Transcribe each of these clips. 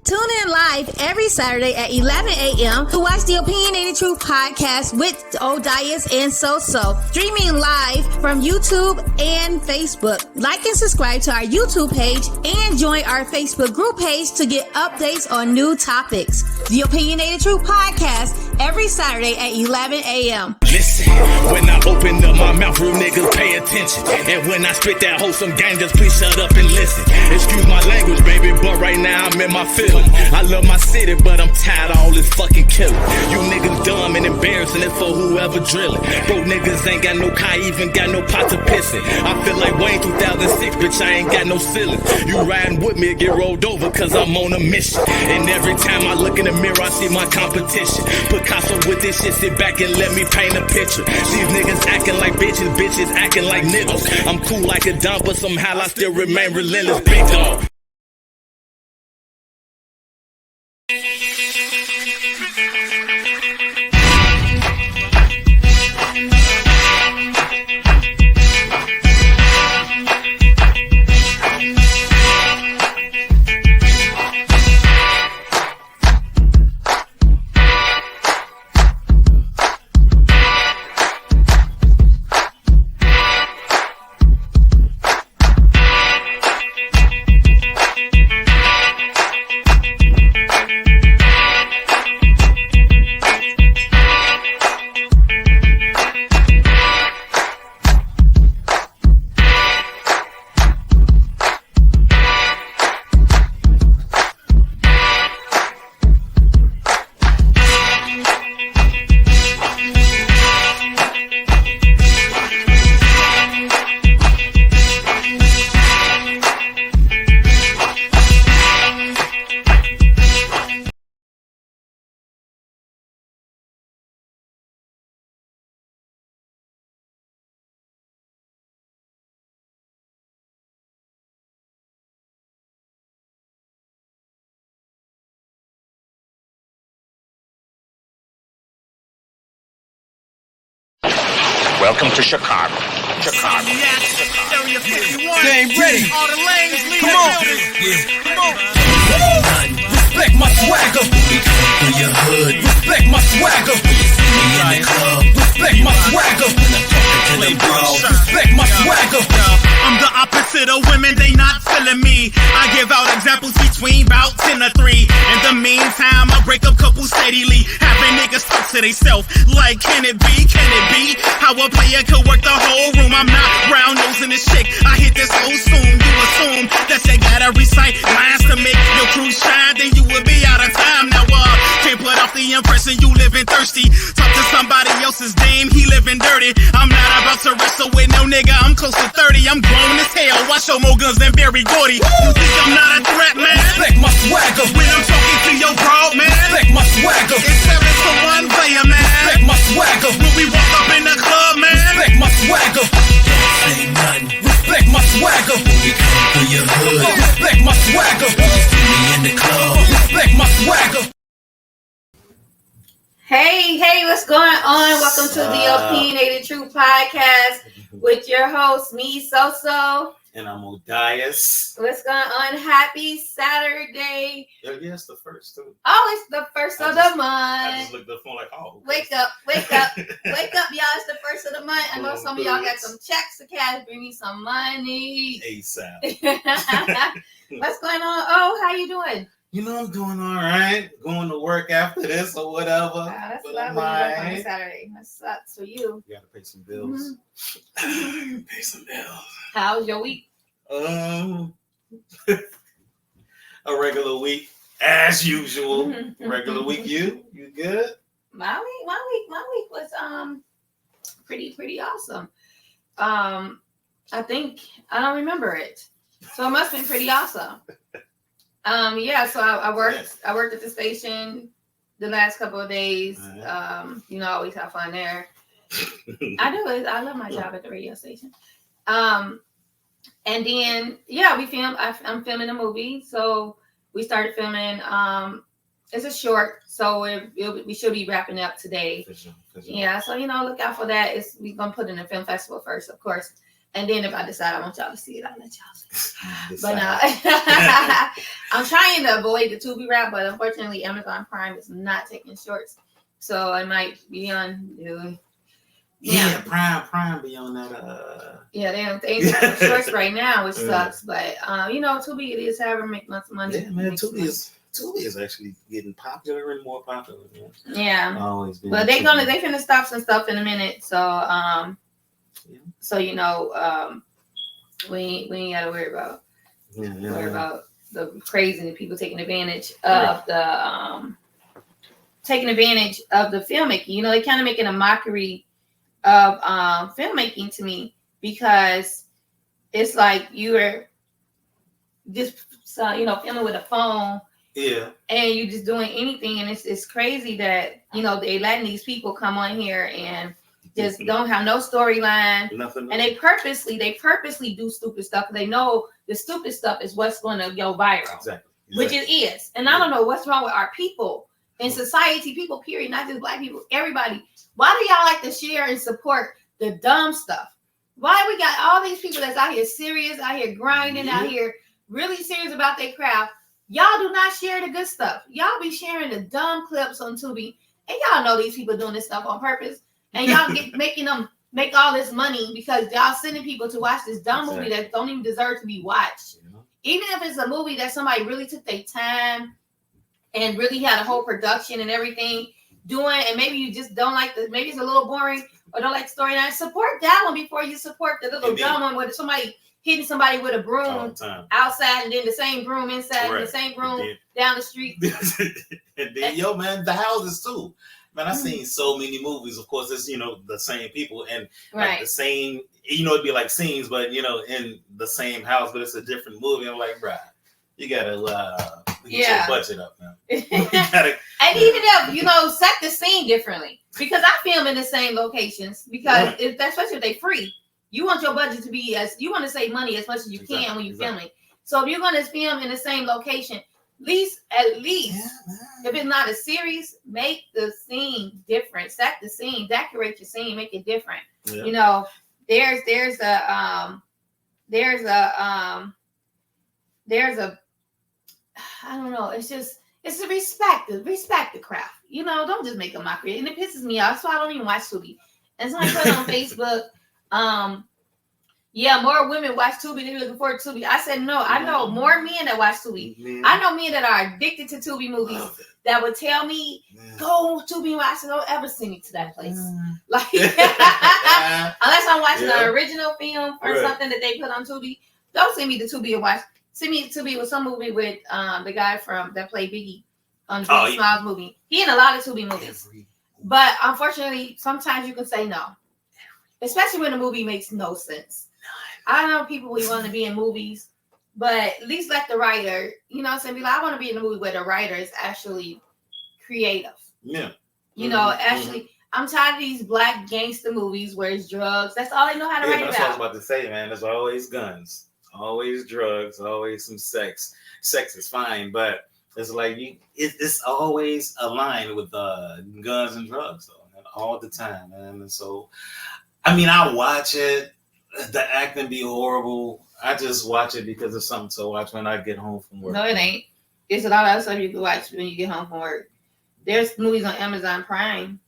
Tune in live every Saturday at 11 a.m. to watch the Opinionated Truth podcast with Odias and SoSo, streaming live from YouTube and Facebook. Like and subscribe to our YouTube page and join our Facebook group page to get updates on new topics. The Opinionated Truth podcast every Saturday at 11 a.m. Listen, when I open up my mouth, real niggas pay attention. And when I spit that wholesome gang, just please shut up and listen. Excuse my language, baby, but right now I'm in my feelings. I love my city, but I'm tired of all this fucking killing. You niggas dumb and embarrassing, it's for whoever drilling. Broke niggas ain't got no car, even got no pot to piss in. I feel like Wayne 2006, bitch, I ain't got no ceiling. You riding with me, get rolled over, cause I'm on a mission. And every time I look in the mirror, I see my competition. Picasso with this shit, sit back and let me paint a picture. These niggas acting like bitches, bitches acting like niggas. I'm cool like a dump, but somehow I still remain relentless, big dog. Welcome to Chicago. Chicago. Game ready. All the lanes leave. Come on. Come on. Respect my swagger. We come through your hood. Respect my swagger. When you see me in the club. Respect my swagger. When I'm talking to the bro. Respect my swagger. I'm the opposite of women, they not feeling me. I give out examples between about 10 or 3. In the meantime, I break up couples steadily, having niggas talk to theyself like, can it be how a player could work the whole room? I'm not brown nosing this chick, I hit this so soon. You assume that you gotta recite lines to make your crew shine, then you will be out of time. Now can't put off the impression you living thirsty. Talk to somebody else's dame, he living dirty. I'm not about to wrestle with no nigga, I'm close to 30. I'm grown as hell, I show more guns than Barry Gordy. You think I'm not a threat, man? Respect my swagger. When I'm talking to your broad, man, Respect my swagger. it's 7 to 1 player, man. Respect my swagger. When we walk up in the club, man, Respect my swagger. Don't say nothing. Respect my swagger. When we come through your hood. Respect my swagger. When you see me in the club. Respect my swagger. Hey, what's going on? Welcome to the Opinionated Truth podcast with your host, me, SoSo. And I'm Odias. What's going on? Happy Saturday. Yeah, it's the first too. Oh, it's the first of the I month. just looked at the phone like, oh. Wake up, wake up, wake up, y'all. It's the first of the month. I know some of y'all got some checks to cash. Bring me some money. ASAP. What's going on? Oh, how you doing? You know, I'm doing all right. Going to work after this or whatever. Wow, that's But lovely. I'm You work on alright. a Saturday. That sucks for you. You gotta pay some bills. Pay some bills. How's your week? A regular week as usual. Regular week. You good? My week was pretty awesome. I think I don't remember it, so it must have been pretty awesome. So I worked at the station the last couple of days. I always have fun there. I do. I love my job at the radio station. And then we filmed. I'm filming a movie, so we started filming. It's a short, so we should be wrapping up today. For sure. Yeah, so look out for that. We're gonna put it in a film festival first, of course. And then if I decide I want y'all to see it, I'll let y'all see it. But I'm trying to avoid the Tubi route, but unfortunately, Amazon Prime is not taking shorts, so I might be on. Yeah, Prime be on that. Yeah, they ain't taking shorts right now, which sucks. But Tubi it is however make lots of money. Yeah, man, Tubi is actually getting popular and more popular. Man. Yeah, always been. But they finna stop some stuff in a minute, so we ain't gotta worry about the crazy people taking advantage of the filmmaking. They kind of making a mockery of filmmaking to me, because it's like you are just filming with a phone, and you just doing anything, and it's crazy that they letting these people come on here and just don't have no storyline, nothing, and they purposely do stupid stuff because they know the stupid stuff is what's going to go viral, exactly. Which it is. And I don't know what's wrong with our people in society, people period, not just black people, everybody. Why do y'all like to share and support the dumb stuff? Why we got all these people that's out here serious, out here grinding, out here really serious about their craft? Y'all do not share the good stuff. Y'all be sharing the dumb clips on Tubi, and y'all know these people doing this stuff on purpose. And y'all making them make all this money because y'all sending people to watch this dumb movie that don't even deserve to be watched. Even if it's a movie that somebody really took their time and really had a whole production and everything doing, and maybe you just don't like maybe it's a little boring or don't like the storyline, support that one before you support the little dumb one where somebody hitting somebody with a broom outside and then the same broom inside and the same broom down the street. And then, man, the houses too. Man, I've seen so many movies. Of course, it's the same people and like the same. It'd be like scenes, but in the same house, but it's a different movie. I'm like, bruh, you gotta get your budget up, man. And even if set the scene differently, because I film in the same locations. Because especially if they free, you want your budget to be you want to save money as much as you can when you're filming. So if you're going to film in the same location, at least if it's not a series, make the scene different. Set the scene, decorate your scene, make it different. Yeah. There's a I don't know. It's a respect the craft. Don't just make a mockery, and it pisses me off. So I don't even watch Tubi. And somebody put it on Facebook. More women watch Tubi. They're looking forward to Tubi. I said no. I know more men that watch Tubi. I know men that are addicted to Tubi movies that would tell me, go Tubi and watch it. Don't ever send me to that place. Like, unless I'm watching an original film or something that they put on Tubi, don't send me to Tubi and watch. Send me to Tubi with some movie with the guy that played Biggie on Biggie Smiles movie. He in a lot of Tubi movies. But unfortunately, sometimes you can say no. Especially when the movie makes no sense. I know people we want to be in movies, but at least let the writer, be like, I want to be in a movie where the writer is actually creative. Yeah. Actually, I'm tired of these black gangster movies where it's drugs. That's all they know how to write about. That's what I was about to say, man. There's always guns, always drugs, always some sex. Sex is fine, but it's like it's always aligned with guns and drugs, though, man, all the time, man. And so, I watch it. The acting be horrible. I just watch it because it's something to watch when I get home from work. No, it ain't. It's a lot of other stuff you can watch when you get home from work. There's movies on Amazon Prime,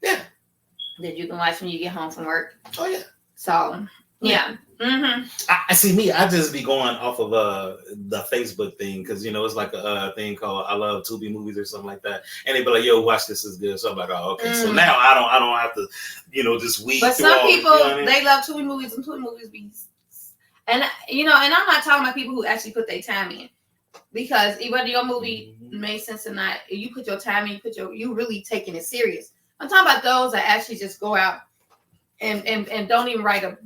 Yeah. That you can watch when you get home from work. Oh, yeah. So, yeah. Mm-hmm. I see me. I just be going off of the Facebook thing because it's like a thing called I Love Tubi Movies or something like that, and they be like, "Yo, watch this is good." So I'm like, "Oh, okay." So now I don't have to, just weed. But some people they love Tubi movies and Tubi movies be, and and I'm not talking about people who actually put their time in, because whether your movie made sense or not, if you put your time in, you really taking it serious. I'm talking about those that actually just go out and don't even write a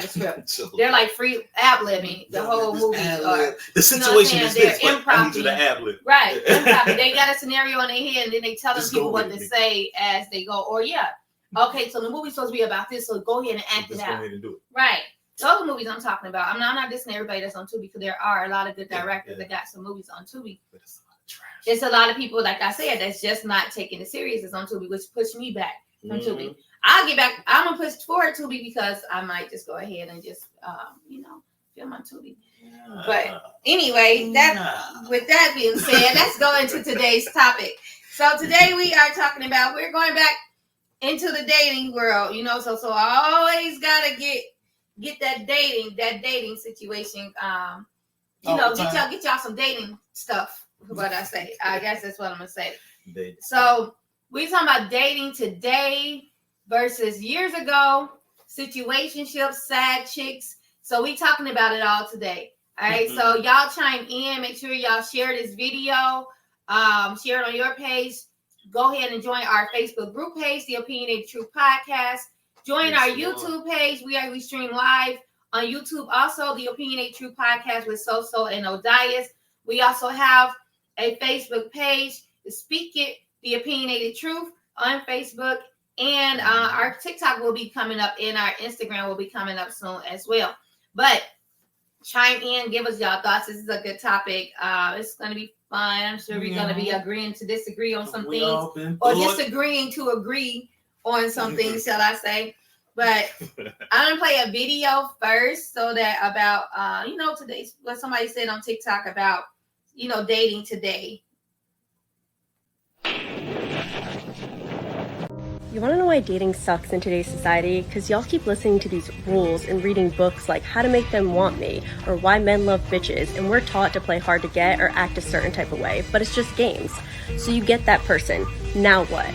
script. They're like free ad-libbing the whole movie. The situation is this, but I need you to ad-lib. Right, improv. They got a scenario in their head, and then they tell people what to say as they go. Or okay, so the movie's supposed to be about this, so go ahead and act it out. Go ahead and do it. Right. Those are movies I'm talking about. I'm not dissing everybody that's on Tubi, because there are a lot of good directors that got some movies on Tubi. It's a lot of people, like I said, that's just not taking it serious is on Tubi, which pushed me back from Tubi. I'll get back. I'm gonna push forward Tubi because I might just go ahead and just film on Tubi. But anyway, with that being said, let's go into today's topic. So today we are talking about, we're going back into the dating world, you know, so I always gotta get that dating situation. You know, get y'all some dating stuff. What I say, I guess that's what I'm gonna say. So we talking about dating today versus years ago, situationships, sad chicks. So we talking about it all today. All right. So y'all chime in. Make sure y'all share this video. Share it on your page. Go ahead and join our Facebook group page, The Opinionated Truth Podcast. Join our YouTube page. We stream live on YouTube. Also, The Opinionated Truth Podcast with SoSo and Odias. We also have a Facebook page, Speak It, The Opinionated Truth on Facebook. And our TikTok will be coming up, and our Instagram will be coming up soon as well. But chime in, give us y'all thoughts. This is a good topic. It's going to be fun. I'm sure we're going to be agreeing to disagree on some things, or disagreeing to agree on some things, shall I say. But I'm going to play a video first, so that about, you know, today's, what somebody said on TikTok about, you know, dating today. You want to know why dating sucks in today's society? Because y'all keep listening to these rules and reading books like How to Make Them Want Me or Why Men Love Bitches, and we're taught to play hard to get or act a certain type of way, but it's just games. So you get that person. Now what?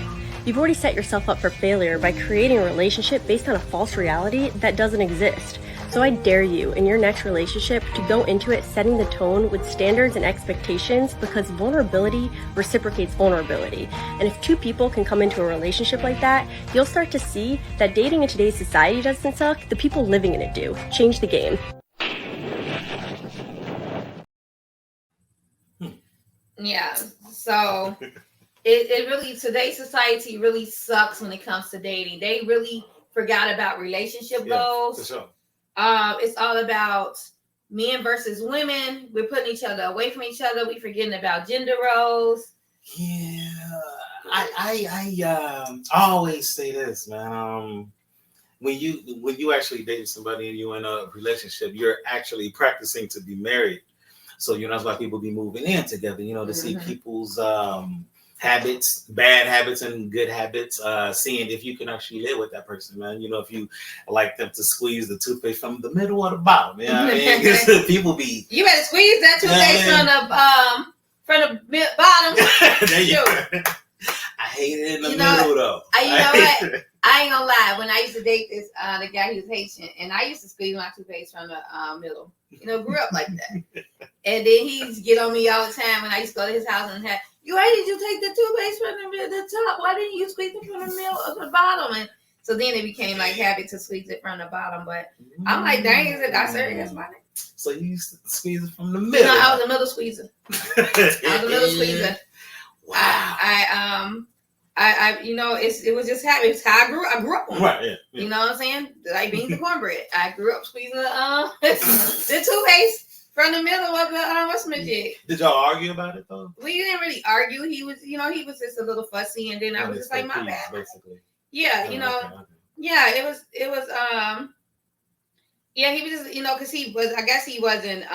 You've already set yourself up for failure by creating a relationship based on a false reality that doesn't exist. So I dare you in your next relationship to go into it setting the tone with standards and expectations, because vulnerability reciprocates vulnerability. And if two people can come into a relationship like that, you'll start to see that dating in today's society doesn't suck, the people living in it do. Change the game. Yeah, so it really, today's society really sucks when it comes to dating. They really forgot about relationship goals. For sure. It's all about men versus women. We're putting each other away from each other. We're forgetting about gender roles. Yeah, I always say this, man. When you actually date somebody and you're in a relationship, you're actually practicing to be married. So, you know, that's why people be moving in together, you know, to see people's habits, bad habits and good habits, seeing if you can actually live with that person, man. You know, if you like them to squeeze the toothpaste from the middle or the bottom, you know what I mean? People be... You better squeeze that toothpaste from the bottom. There you go. I hate it in the middle, though. You know what? I ain't gonna lie. When I used to date this, the guy, he was Haitian, and I used to squeeze my toothpaste from the middle. You know, grew up like that. And then he used to get on me all the time when I used to go to his house and have, why did you take the toothpaste from the top? Why didn't you squeeze it from the middle or the bottom? And so then it became like habit to squeeze it from the bottom. But I'm like, dang, is it that serious, man? So you used to squeeze it from the middle? No, I was a middle squeezer. Wow. I you know, it was just habit. It's how I grew up on. Right. Yeah. You know what I'm saying? Like beans and cornbread. I grew up squeezing the toothpaste from the middle of the whatchamajig. Did y'all argue about it though? We didn't really argue. He was just a little fussy, and then I was just like, my bad. Basically. Yeah, you know. Okay. Yeah, it was yeah, he was just, you know, because I guess he wasn't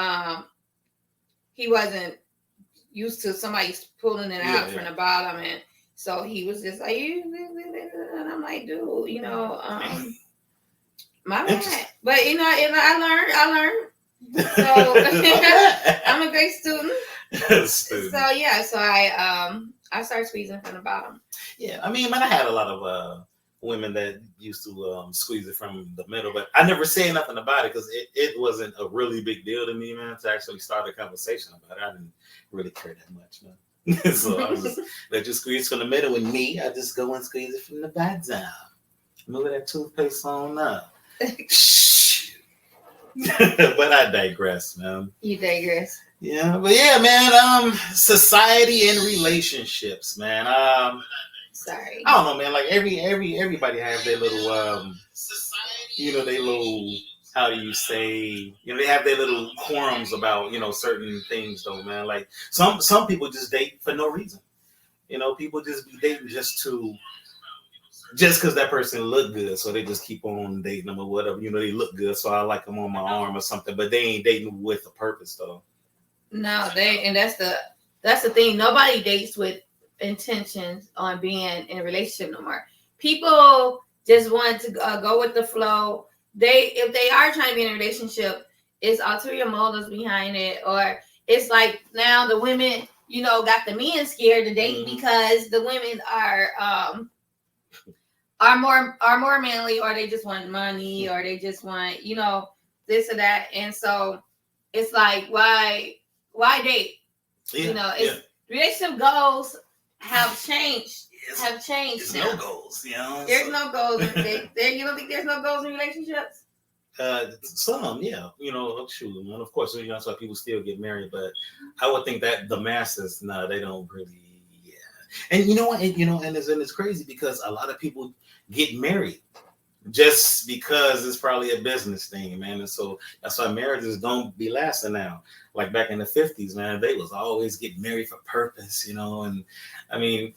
used to somebody pulling it out from the bottom, and so he was just like, and I'm like, dude, you know, my bad. But you know, I learned. So I'm a great student. So yeah, so I started squeezing from the bottom. Yeah, I mean, I had a lot of women that used to squeeze it from the middle, but I never said nothing about it because it wasn't a really big deal to me, man, to actually start a conversation about it. I didn't really care that much, man. So I was just let you squeeze from the middle with me. I just go and squeeze it from the bottom. Move that toothpaste on up. But I digress, man. You digress. Yeah, but yeah, man. Society and relationships, man. Sorry. I don't know, man. Like everybody have their little, you know, they little. How do you say? You know, they have their little quorums about, you know, certain things, though, man. Like some people just date for no reason. You know, people just be dating just because that person look good, so they just keep on dating them or whatever. You know, they look good, so I like them on my arm or something. But they ain't dating with a purpose, though. No, and that's the thing. Nobody dates with intentions on being in a relationship no more. People just want to go with the flow. If they are trying to be in a relationship, it's ulterior motives behind it, or it's like now the women, got the men scared to date because the women are more manly, or they just want money, or they just want this or that, and so it's like why date? Relationship goals have changed. There's now. No goals, There's no goals. You don't think there's no goals in relationships? Some, yeah. Shoot, man. Of course, that's why people still get married. But I would think that the masses, no, they don't really. Yeah. And you know what? And it's crazy because a lot of people get married just because it's probably a business thing, man. And so that's why marriages don't be lasting now. Like back in the 50s, man, they was always getting married for purpose, And I mean,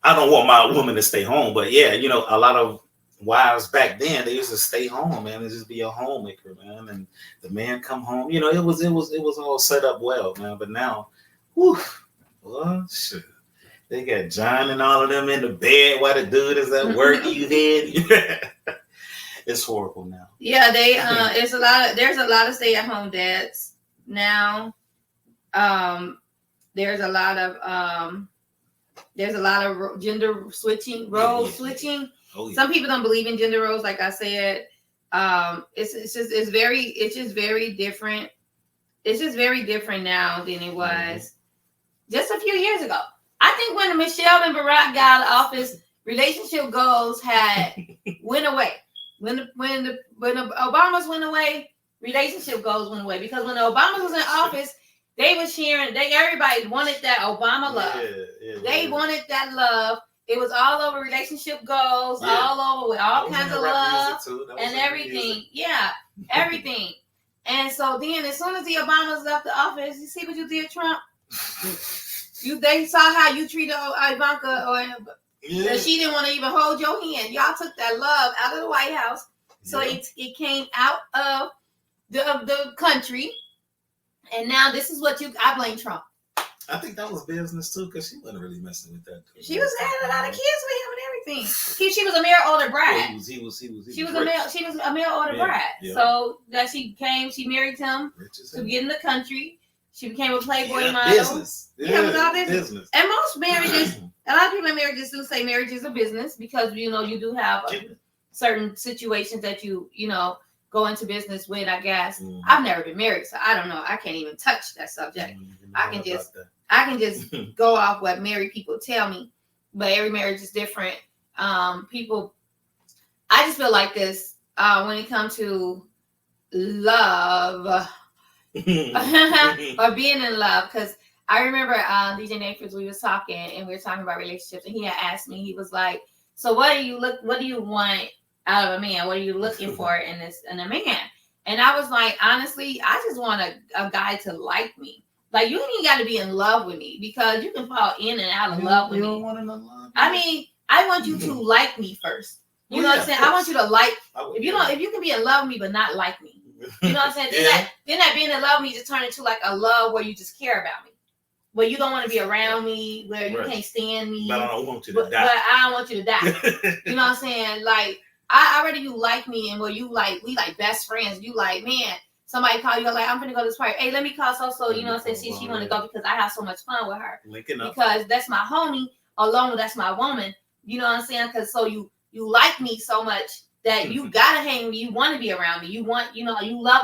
I don't want my woman to stay home, but yeah, a lot of wives back then, they used to stay home, man, and just be a homemaker, man. And the man come home, it was all set up well, man. But now, whew, well, shit. They got John and all of them in the bed while the dude is at work. You did. It's horrible now. Yeah, there's a lot of stay-at-home dads now. There's a lot of gender switching, role switching. Oh, yeah. Some people don't believe in gender roles, like I said. It's just very different. It's just very different now than it was just a few years ago. I think when Michelle and Barack got out of office, relationship goals had went away. When the Obamas went away, relationship goals went away, because when the Obamas was in office, they were sharing. Everybody wanted that Obama love. They wanted that love. It was all over relationship goals, all over with all kinds of love and everything. Yeah, everything. And so then, as soon as the Obamas left the office, you see what you did, Trump? They saw how you treated Ivanka, or she didn't want to even hold your hand. Y'all took that love out of the White House, so it came out of the country, and now this is what I blame Trump. I think that was business too, because she wasn't really messing with that. She was having a lot of kids with him and everything. She was a mail order bride. He was She was a mail order bride. Yeah. So that she married him to get in the country. She became a Playboy model. Business. It was all business. And most marriages, a lot of people in marriages do say marriage is a business, because you do have certain situations that you go into business with, I guess. I've never been married, so I don't know. I can't even touch that subject. I can just go off what married people tell me, but every marriage is different. I just feel like this when it comes to love or being in love, because I remember DJ Nathan's, we was talking, and we were talking about relationships, and he had asked me, he was like, so what do you want out of a man? What are you looking for in a man? And I was like, honestly, I just want a guy to like me. Like, you ain't got to be in love with me, because you can fall in and out of love with me. Don't want to love. I mean, I want you to like me first. You know what I'm saying? I want you to like. If you can be in love with me but not like me, you know what I'm saying? Then that being in love with me just turn into like a love where you just care about me, where you don't want to be around me, where you can't stand me. But I don't want you to die. But I don't want you to die. You know what I'm saying? Like, I already you like me, and where you like, we like best friends. You like, man, somebody call you, like, I'm gonna go to this party. Hey, let me call SoSo. You know what I'm saying? See, she want to go because I have so much fun with her. Linking up. Because that's my homie, along with that's my woman. You know what I'm saying? Because so you like me so much that you gotta hang with me. You want to be around me. You want, you love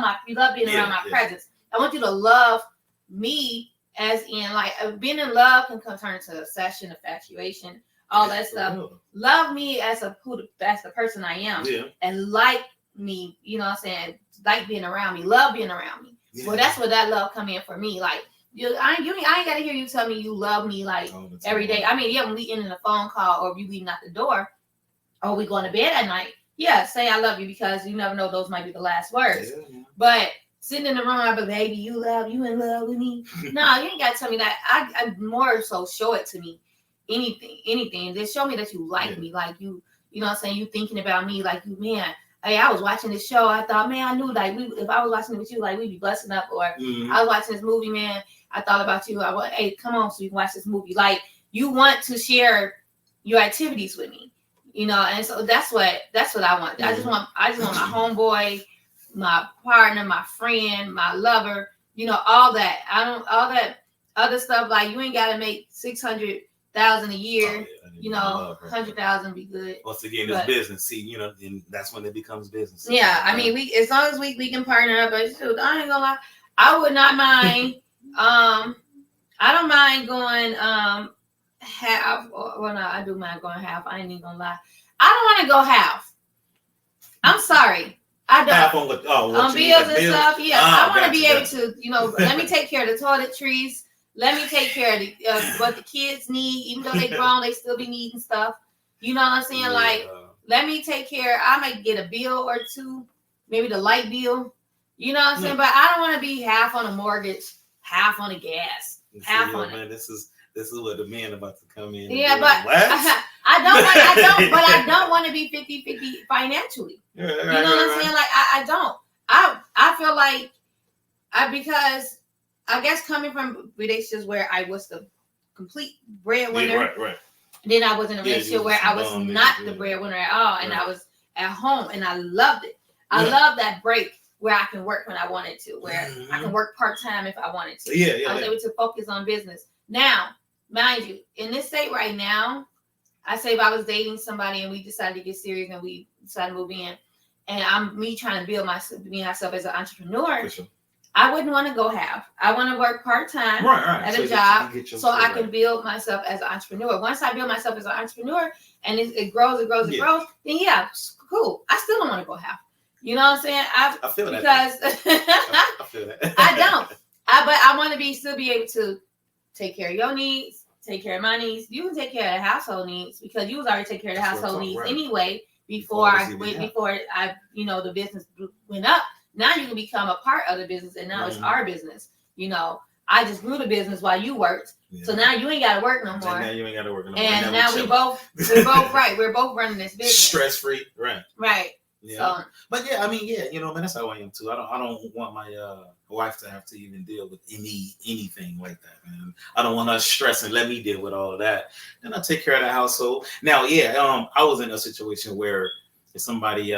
being around my presence. I want you to love me, as in like being in love can turn into obsession, infatuation, all that stuff. Love me as the person I am, and like me. You know what I'm saying? Like being around me, love being around me. Yeah. Well, that's where that love come in for me. Like I ain't gotta hear you tell me you love me like every day. I mean, when we ending a phone call, or if you leaving out the door, or we going to bed at night, say I love you, because you never know, those might be the last words. Yeah. But sitting in the room, I be, baby, you in love with me? No, you ain't gotta tell me that. I more so show it to me. Anything. Just show me that you like me, like you know what I'm saying? You thinking about me, like you, man, hey, I was watching this show. I thought, man, I knew like if I was watching it with you, like we'd be busting up. Or I was watching this movie, man. I thought about you. I went, hey, come on, so you can watch this movie. Like you want to share your activities with me, you know. And so that's what I want. I just want my homeboy, my partner, my friend, my lover, you know, all that. All that other stuff. Like you ain't got to make 600,000 a year. You know, 100,000 be good. Once again, it's business. See, you know, and that's when it becomes business. Yeah, I mean, we as long as we can partner up. But shoot, I ain't gonna lie, I would not mind. I don't mind going half. Well, no, I do mind going half. I ain't even gonna lie. I don't want to go half. I'm sorry. I don't. Half on what? Oh, on bills and stuff. Yeah, I want to be able to, you know, let me take care of the toiletries. Let me take care of what the kids need. Even though they grown, they still be needing stuff. You know what I'm saying? Yeah. Like, let me take care. I might get a bill or two, maybe the light bill. You know what I'm saying? But I don't want to be half on a mortgage, half on the gas, half on it. This is what the man about to come in. Yeah, but I don't want to be 50-50 financially. You know what I'm saying? Like I don't. I feel like because I guess coming from relationships where I was the complete breadwinner, right. Then I was in a relationship where I was not the breadwinner at all, and I was at home, and I loved it. I love that break where I can work when I wanted to, where I can work part-time if I wanted to. I was able to focus on business. Now, mind you, in this state right now, I say if I was dating somebody and we decided to get serious and we decided to move in, and I'm trying to build myself as an entrepreneur, For sure. I wouldn't want to go half. I want to work part-time at a job so I can build myself as an entrepreneur. Once I build myself as an entrepreneur and it grows, then yeah, cool. I still don't want to go half. You know what I'm saying? I feel that. Because I feel that. I don't. But I want to still be able to take care of your needs, take care of my needs. You can take care of the household needs because you was already taking care of the household needs anyway before the business went up. Now you can become a part of the business, and now it's our business. You know, I just grew the business while you worked, so now you ain't got to work no more. And now you ain't got to work no more. And now we're both right. We're both running this business, stress free, right? Right. Yeah. So, but yeah, I mean, you know, man, that's how I am too. I don't want my wife to have to even deal with anything like that, man. I don't want her stressing. Let me deal with all of that. Then I take care of the household. Now, I was in a situation where somebody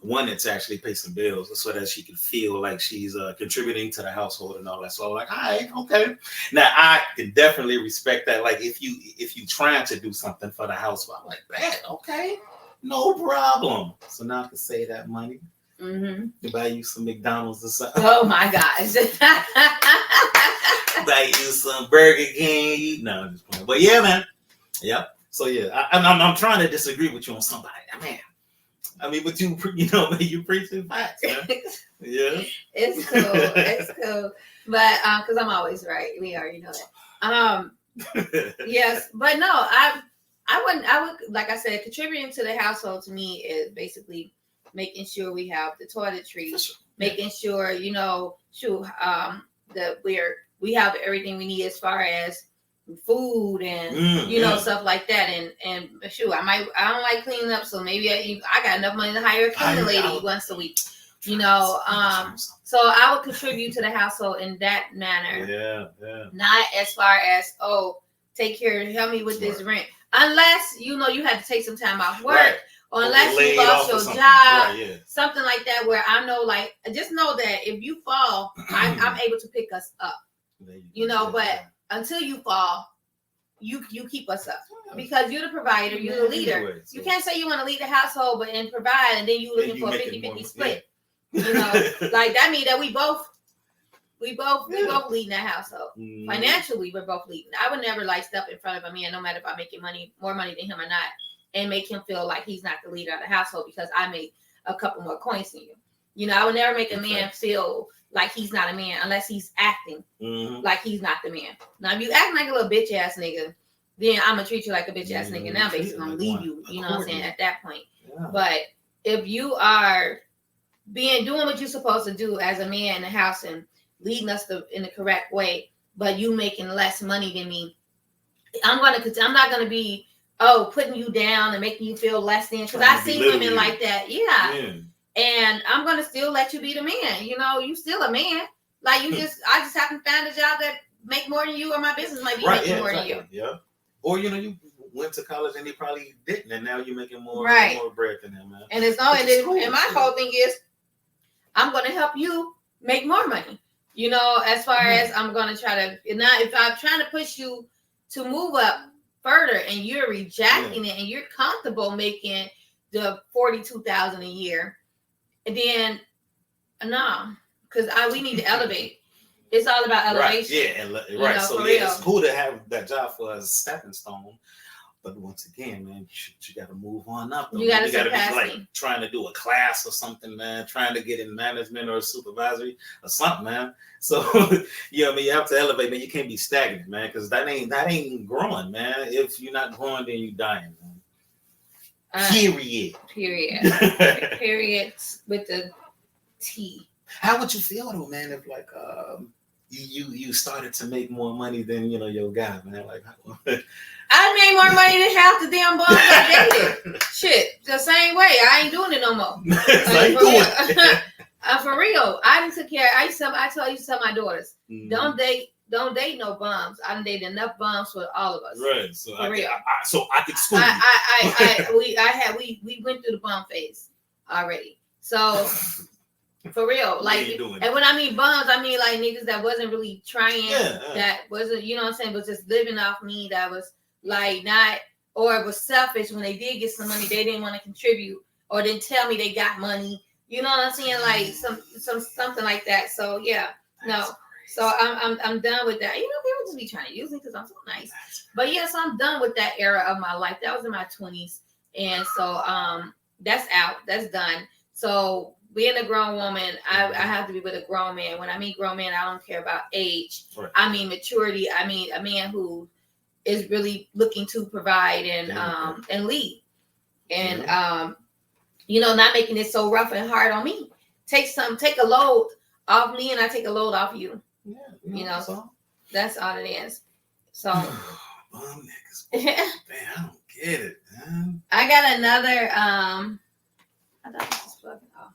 wanted to actually pay some bills so that she could feel like she's contributing to the household and all that. So I was like, all right, okay. Now I can definitely respect that. Like if you trying to do something for the household, I'm like, that okay, no problem. So now I can save that money to buy you some McDonald's or something. Oh my gosh. Buy you some Burger King. No, I'm just playing. But yeah, man. Yep. So yeah, I'm trying to disagree with you on somebody. Man. I mean, but you know, you preaching facts, man. Yeah. It's cool. But because I'm always right. We already know that. Yes, but no, I would like I said, contributing to the household to me is basically making sure we have the toiletries, making sure, you know, that we have everything we need as far as food and stuff like that, and shoot, I don't like cleaning up, so maybe I got enough money to hire a cleaning lady once a week, you know. So I would contribute to the household in that manner. Not as far as help me with this rent, unless you had to take some time off work, or unless you lost your job, something like that, where I know, like, just know that if you fall, I'm able to pick us up, you know, but until you fall, you keep us up because you're the provider, you're the leader. You can't say you want to lead the household and provide, and then you're looking for a 50-50 split. You know, like that means that we both leading that household. Financially, we're both leading. I would never step in front of a man, no matter if I making more money than him or not, and make him feel like he's not the leader of the household because I make a couple more coins than you. You know, I would never make a man feel like he's not a man unless he's acting like he's not the man. Now, if you act like a little bitch ass nigga, then I'm gonna treat you like a bitch ass nigga. Now, basically, I'm gonna leave you. You know what I'm saying? At that point, but if you are doing what you're supposed to do as a man in the house and leading us in the correct way, but you making less money than me, I'm not gonna be putting you down and making you feel less than. Because I see women like that. Yeah. And I'm gonna still let you be the man. You know, you still a man. Like I just haven't found a job that make more than you, or my business might be making more than you. Yeah. Or you went to college and they probably didn't, and now you're making more bread than them, man. And it's no, and my whole thing is, I'm gonna help you make more money. You know, as far as I'm gonna try to, if I'm trying to push you to move up further and you're rejecting it and you're comfortable making the $42,000 a year, then no, because we need to elevate. It's all about elevation. Right. So it's cool to have that job for a stepping stone, but once again, man, you got to move on up. Though. You got to be like trying to do a class or something, man. Trying to get in management or supervisory or something, man. So you have to elevate, man. You can't be stagnant, man, because that ain't growing, man. If you're not growing, then you're dying, man. Period. Period with the T. How would you feel though, man, if like you started to make more money than your guy, man? Like I made more money than half the damn bums I dated. Shit, the same way. I ain't doing it no more. For real. I didn't took care. I used to tell my daughters, don't date no bums. I done dated enough bums for all of us. Right. So for real. I could school you. We went through the bum phase already. So for real, like, and when I mean bums, I mean like niggas that wasn't really trying, that wasn't, you know what I'm saying, was just living off me, that was like not, or it was selfish when they did get some money, they didn't want to contribute, or didn't tell me they got money, you know what I'm saying, like something like that. So yeah, no. So I'm done with that. You know, people just be trying to use me because I'm so nice. But yeah, so I'm done with that era of my life. That was in my 20s, and so that's out. That's done. So being a grown woman, I have to be with a grown man. When I mean grown man, I don't care about age. Right. I mean maturity. I mean a man who is really looking to provide and lead, and not making it so rough and hard on me. Take a load off me, and I take a load off you. Yeah, that's all it is. So, bum niggas. Man, I don't get it, man. I got another. I thought this was plugging off.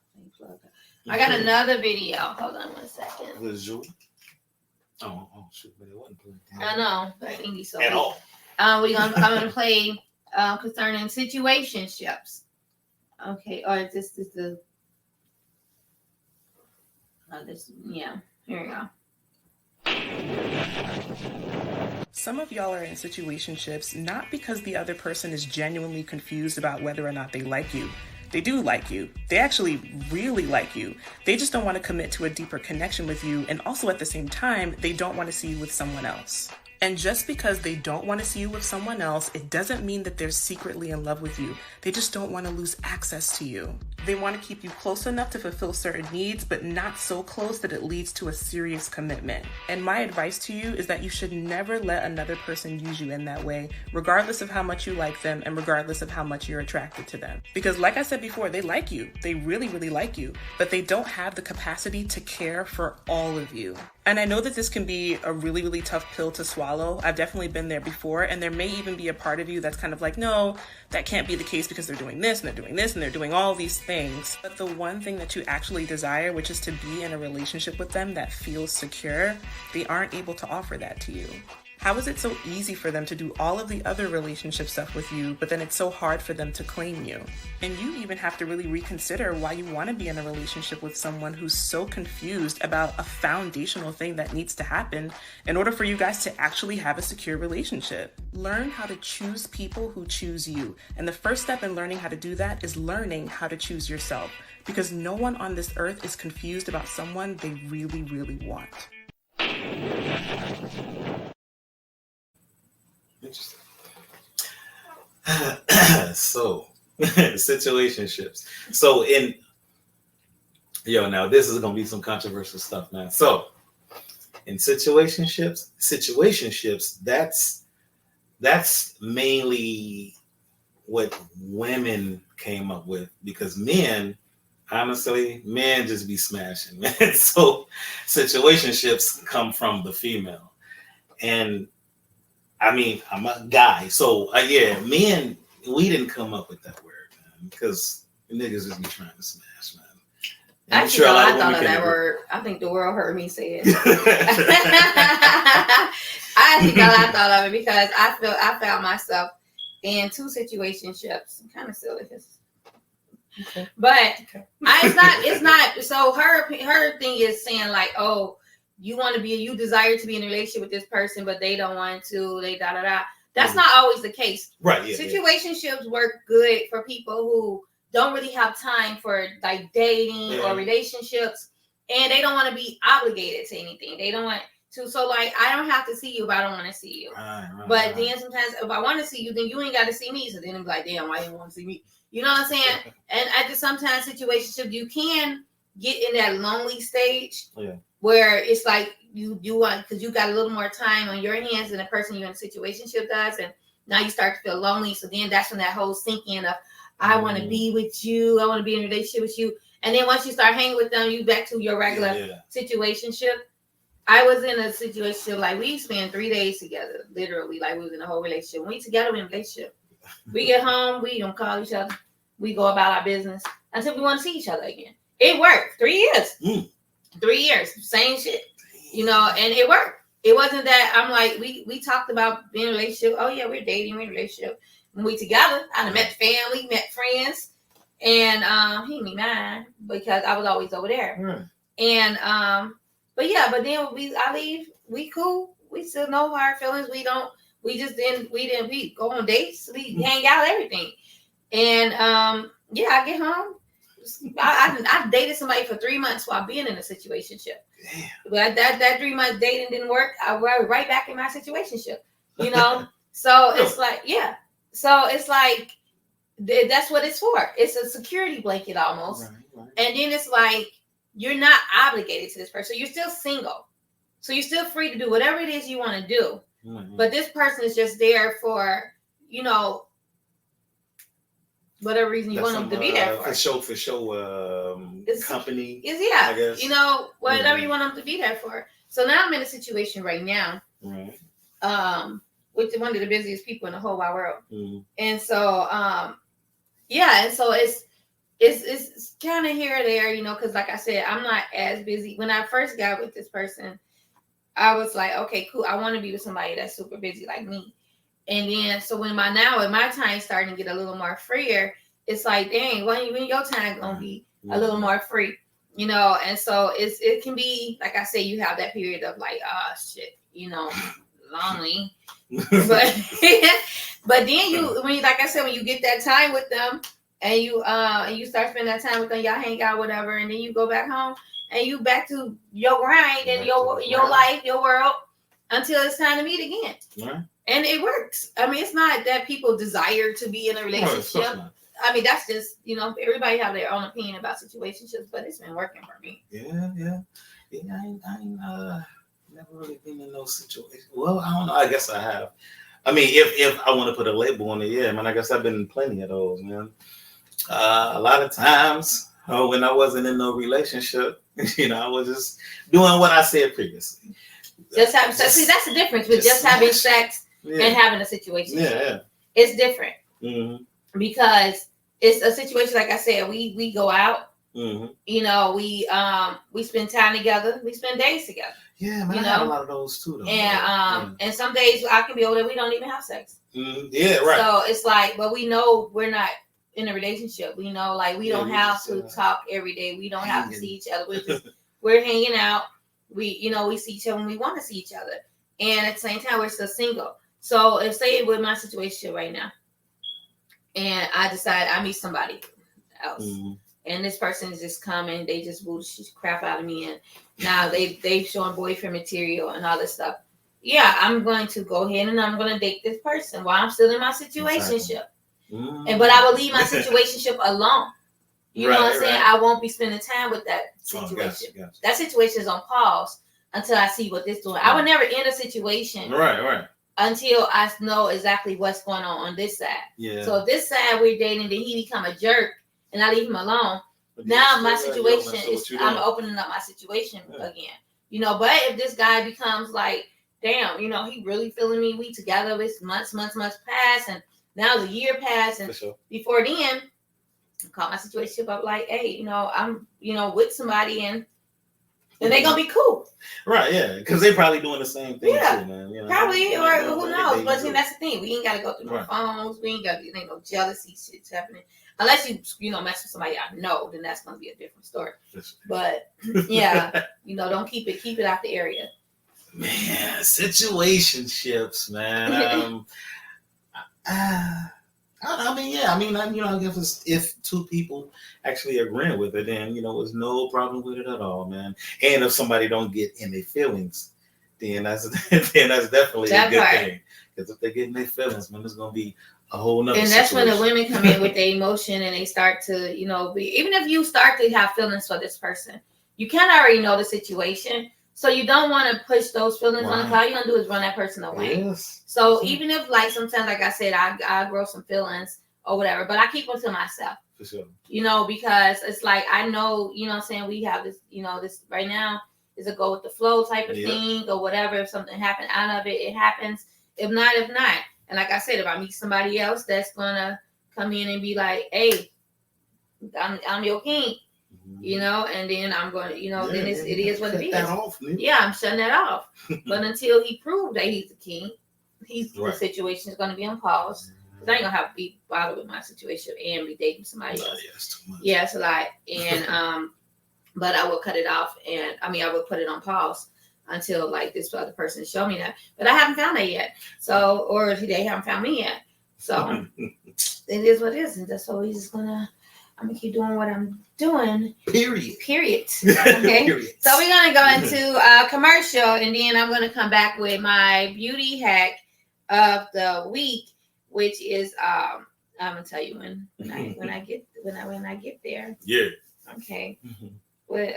I got another video. Hold on 1 second. Was you? Oh shoot! But it wasn't plugged in. I know. That English so at all. I'm gonna play concerning situationships. Okay, or this is the. Here we go. Some of y'all are in situationships not because the other person is genuinely confused about whether or not they like you. They do like you. They actually really like you. They just don't want to commit to a deeper connection with you, and also at the same time, they don't want to see you with someone else. And just because they don't want to see you with someone else, it doesn't mean that they're secretly in love with you. They just don't want to lose access to you. They want to keep you close enough to fulfill certain needs, but not so close that it leads to a serious commitment. And my advice to you is that you should never let another person use you in that way, regardless of how much you like them and regardless of how much you're attracted to them. Because like I said before, they like you. They really, really like you, but they don't have the capacity to care for all of you. And I know that this can be a really, really tough pill to swallow. I've definitely been there before, and there may even be a part of you that's kind of like, no, that can't be the case because they're doing this and they're doing this and they're doing all these things. But the one thing that you actually desire, which is to be in a relationship with them that feels secure, they aren't able to offer that to you. How is it so easy for them to do all of the other relationship stuff with you, but then it's so hard for them to claim you? And you even have to really reconsider why you want to be in a relationship with someone who's so confused about a foundational thing that needs to happen in order for you guys to actually have a secure relationship. Learn how to choose people who choose you. And the first step in learning how to do that is learning how to choose yourself. Because no one on this earth is confused about someone they really, really want. Interesting. So, situationships. So now this is gonna be some controversial stuff, man. So, in situationships, that's mainly what women came up with, because men just be smashing, man. So, situationships come from the female, and I mean, I'm a guy, so yeah, men, we didn't come up with that word, man, because niggas just be trying to smash, man. And Actually, I thought of that word. I think the world heard me say it. I thought of it because I found myself in 2 situationships. I'm kind of silly, okay. But okay. It's not. So her thing is saying like, oh, you desire to be in a relationship with this person, but they don't want to. They da da da. That's not always the case, right? Yeah, situationships work good for people who don't really have time for like dating or relationships, and they don't want to be obligated to anything. They don't want to. So like, I don't have to see you if I don't want to see you. But then sometimes if I want to see you, then you ain't got to see me. So then I'm like, damn, why you want to see me? You know what I'm saying? And I just sometimes situationships, you can get in that lonely stage where it's like you want, because you got a little more time on your hands than the person you're in a situationship does, and now you start to feel lonely. So then that's when that whole sink in of, I want to be with you. I want to be in a relationship with you. And then once you start hanging with them, you back to your regular situationship. I was in a situation like we spent 3 days together, literally, like we was in a whole relationship. When we together, we in a relationship. We get home, we don't call each other. We go about our business until we want to see each other again. It worked. 3 years. 3 years. Same shit. You know, and it worked. It wasn't that I'm like, we talked about being in a relationship. Oh yeah, we're dating, we're in a relationship. When we together, I done met family, met friends, and he ain't me mine because I was always over there. And but then I leave, we cool, we still know our feelings. We go on dates, we hang out, everything. And I get home. I dated somebody for 3 months while being in a situationship. But that 3 months dating didn't work. I was right back in my situationship, you know. So it's like, so it's like that's what it's for. It's a security blanket almost. Right. And then it's like you're not obligated to this person. You're still single, so you're still free to do whatever it is you want to do. But this person is just there for, you know, whatever reason you want them to be there for. For show, company. I guess. You know, whatever you want them to be there for. So now I'm in a situation right now. Right. With one of the busiest people in the whole wide world. And so, and so it's kind of here or there, you know, because like I said, I'm not as busy. When I first got with this person, I was like, okay, cool. I want to be with somebody that's super busy like me. And then, so when my time starting to get a little more freer, it's like, dang, when your time gonna be a little more free, you know? And so it can be, like I say, you have that period of like, oh shit, you know, lonely. but then when you get that time with them and you start spending that time with them, y'all hang out, whatever, and then you go back home and you back to your grind and your life, your world, until it's time to meet again. Yeah. And it works. I mean, it's not that people desire to be in a relationship. I mean, that's just, you know, everybody have their own opinion about situationships, but it's been working for me. Yeah. I ain't never really been in no situation. Well, I don't know. I guess I have. I mean, if I want to put a label on it, man, I guess I've been in plenty of those, man. A lot of times when I wasn't in no relationship, you know, I was just doing what I said previously. Just having sex. See, that's the difference with just having sex and having a situation. Yeah. It's different. Because it's a situation, like I said, we go out. You know, we spend time together. We spend days together. Yeah, man, I have a lot of those too, though. And and some days I can be over there, we don't even have sex. Yeah, right. So it's like, but we know we're not in a relationship. We know, like, we don't have to talk every day. We don't have to see each other. We're hanging out. We see each other when we want to see each other. And at the same time, we're still single. So if say with my situation right now, and I decide I meet somebody else, and this person is just coming, they just boo the crap out of me, and now they showing boyfriend material and all this stuff. Yeah, I'm going to go ahead and I'm going to date this person while I'm still in my situationship. But I will leave my situationship alone. You know what I'm saying? I won't be spending time with that situation. Gotcha. That situation is on pause until I see what this doing. I would never end a situation. Right. Until I know exactly what's going on this side. Yeah. So if this side we're dating, then he become a jerk and I leave him alone. Now my situation is I'm opening up my situation again. You know, but if this guy becomes like, damn, he really feeling me. We together. It's months past, and now it's a year past, and before then, I caught my situation up like, hey, I'm, with somebody, and they gonna be cool. Right, yeah, because they probably doing the same thing too, man. Probably, or who knows? But that's the thing. We ain't gotta go through no phones. We ain't got no jealousy shit's happening. Unless you mess with somebody I know, then that's gonna be a different story. But yeah, don't keep it out the area. Man, situationships, man. I guess if two people actually agreeing with it, then there's no problem with it at all, man. And if somebody don't get in their feelings, then that's definitely a good thing. Because if they get in their feelings, man, it's gonna be a whole nother. And that's situation. when the women come in with their emotion and they start to, even if you start to have feelings for this person, you can already know the situation. So you don't want to push those feelings on them. All you're gonna do is run that person away. Yes. So even if, like, sometimes, like I said, I grow some feelings or whatever, but I keep them to myself. For sure. Because it's like, I know, what I'm saying, we have this, this right now is a go with the flow type of thing or whatever. If something happened out of it, it happens. If not. And like I said, if I meet somebody else that's gonna come in and be like, hey, I'm your king. And then I'm going to, then it is what it is. I'm shutting that off. But until he proved that he's the king, the situation is going to be on pause. Because I ain't going to have to be bothered with my situation and be dating somebody else. Yeah, it's a lot. And, but I will cut it off. And I will put it on pause until, like, this other person show me that. But I haven't found that yet. So, or they haven't found me yet. So it is what it is. And that's always just going to, I'm going to keep doing what I'm doing. Period. Okay. Period. So we're going to go into a commercial, and then I'm going to come back with my beauty hack of the week, which is I'm going to tell you when I get there. Yeah. Okay. But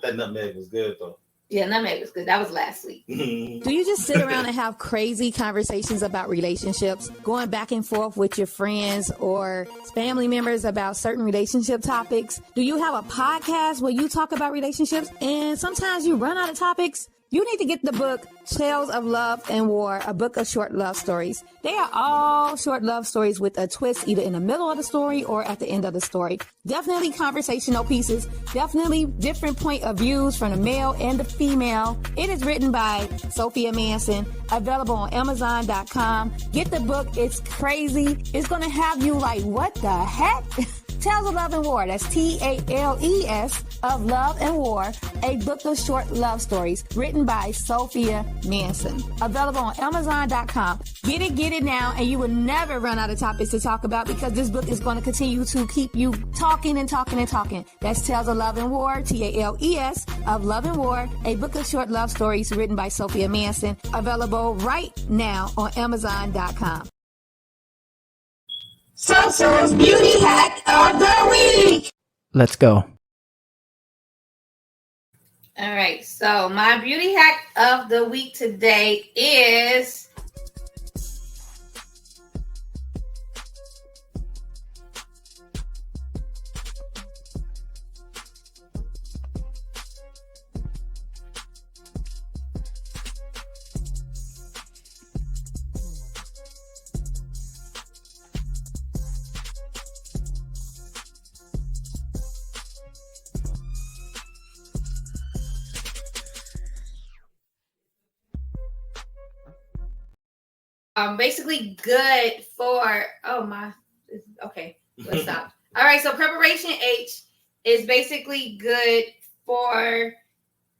that nutmeg was good though. Yeah, nutmeg was good. That was last week. Do you just sit around and have crazy conversations about relationships, going back and forth with your friends or family members about certain relationship topics? Do you have a podcast where you talk about relationships and sometimes you run out of topics? You need to get the book, Tales of Love and War, a book of short love stories. They are all short love stories with a twist either in the middle of the story or at the end of the story. Definitely conversational pieces, definitely different point of views from the male and the female. It is written by Sophia Manson, available on Amazon.com. Get the book. It's crazy. It's going to have you like, what the heck? Tales of Love and War. That's Tales of Love and War, a book of short love stories written by Sophia Manson. Available on Amazon.com. Get it now, and you will never run out of topics to talk about because this book is going to continue to keep you talking and talking and talking. That's Tales of Love and War, Tales of Love and War, a book of short love stories written by Sophia Manson. Available right now on Amazon.com. SoSo's beauty hack of the week. Let's go. All right. So my beauty hack of the week today is basically good for, okay, let's stop. All right, so preparation H is basically good for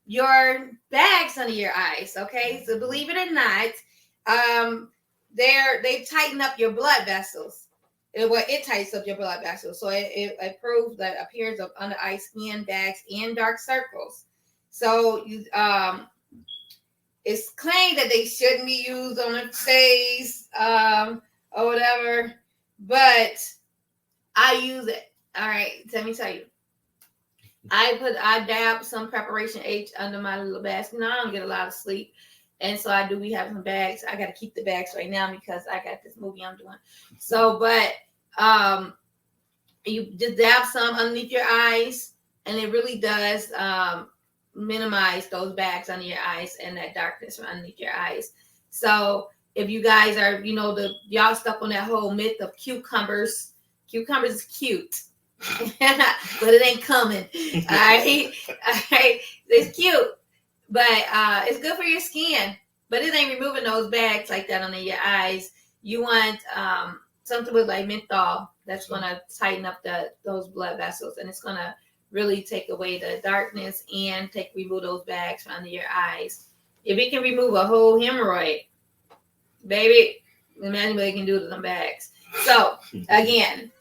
your bags under your eyes, okay? So believe it or not, they tighten up your blood vessels. It tightens up your blood vessels. So it improves the appearance of under eye skin, bags, and dark circles. So it's claimed that they shouldn't be used on the face or whatever, but I use it. All right, let me tell you. I dab some preparation H under my little basket. I don't get a lot of sleep. And so we have some bags. I got to keep the bags right now because I got this movie I'm doing. So, but you just dab some underneath your eyes, and it really does minimize those bags under your eyes and that darkness underneath your eyes. So if you guys are, y'all stuck on that whole myth of cucumbers is cute, but it ain't coming. All right, it's cute, but it's good for your skin, but it ain't removing those bags like that under your eyes. You want something with like menthol that's gonna tighten up those blood vessels, and it's gonna really take away the darkness and remove those bags from under your eyes. If it can remove a whole hemorrhoid, baby, imagine what it can do to them bags. So again,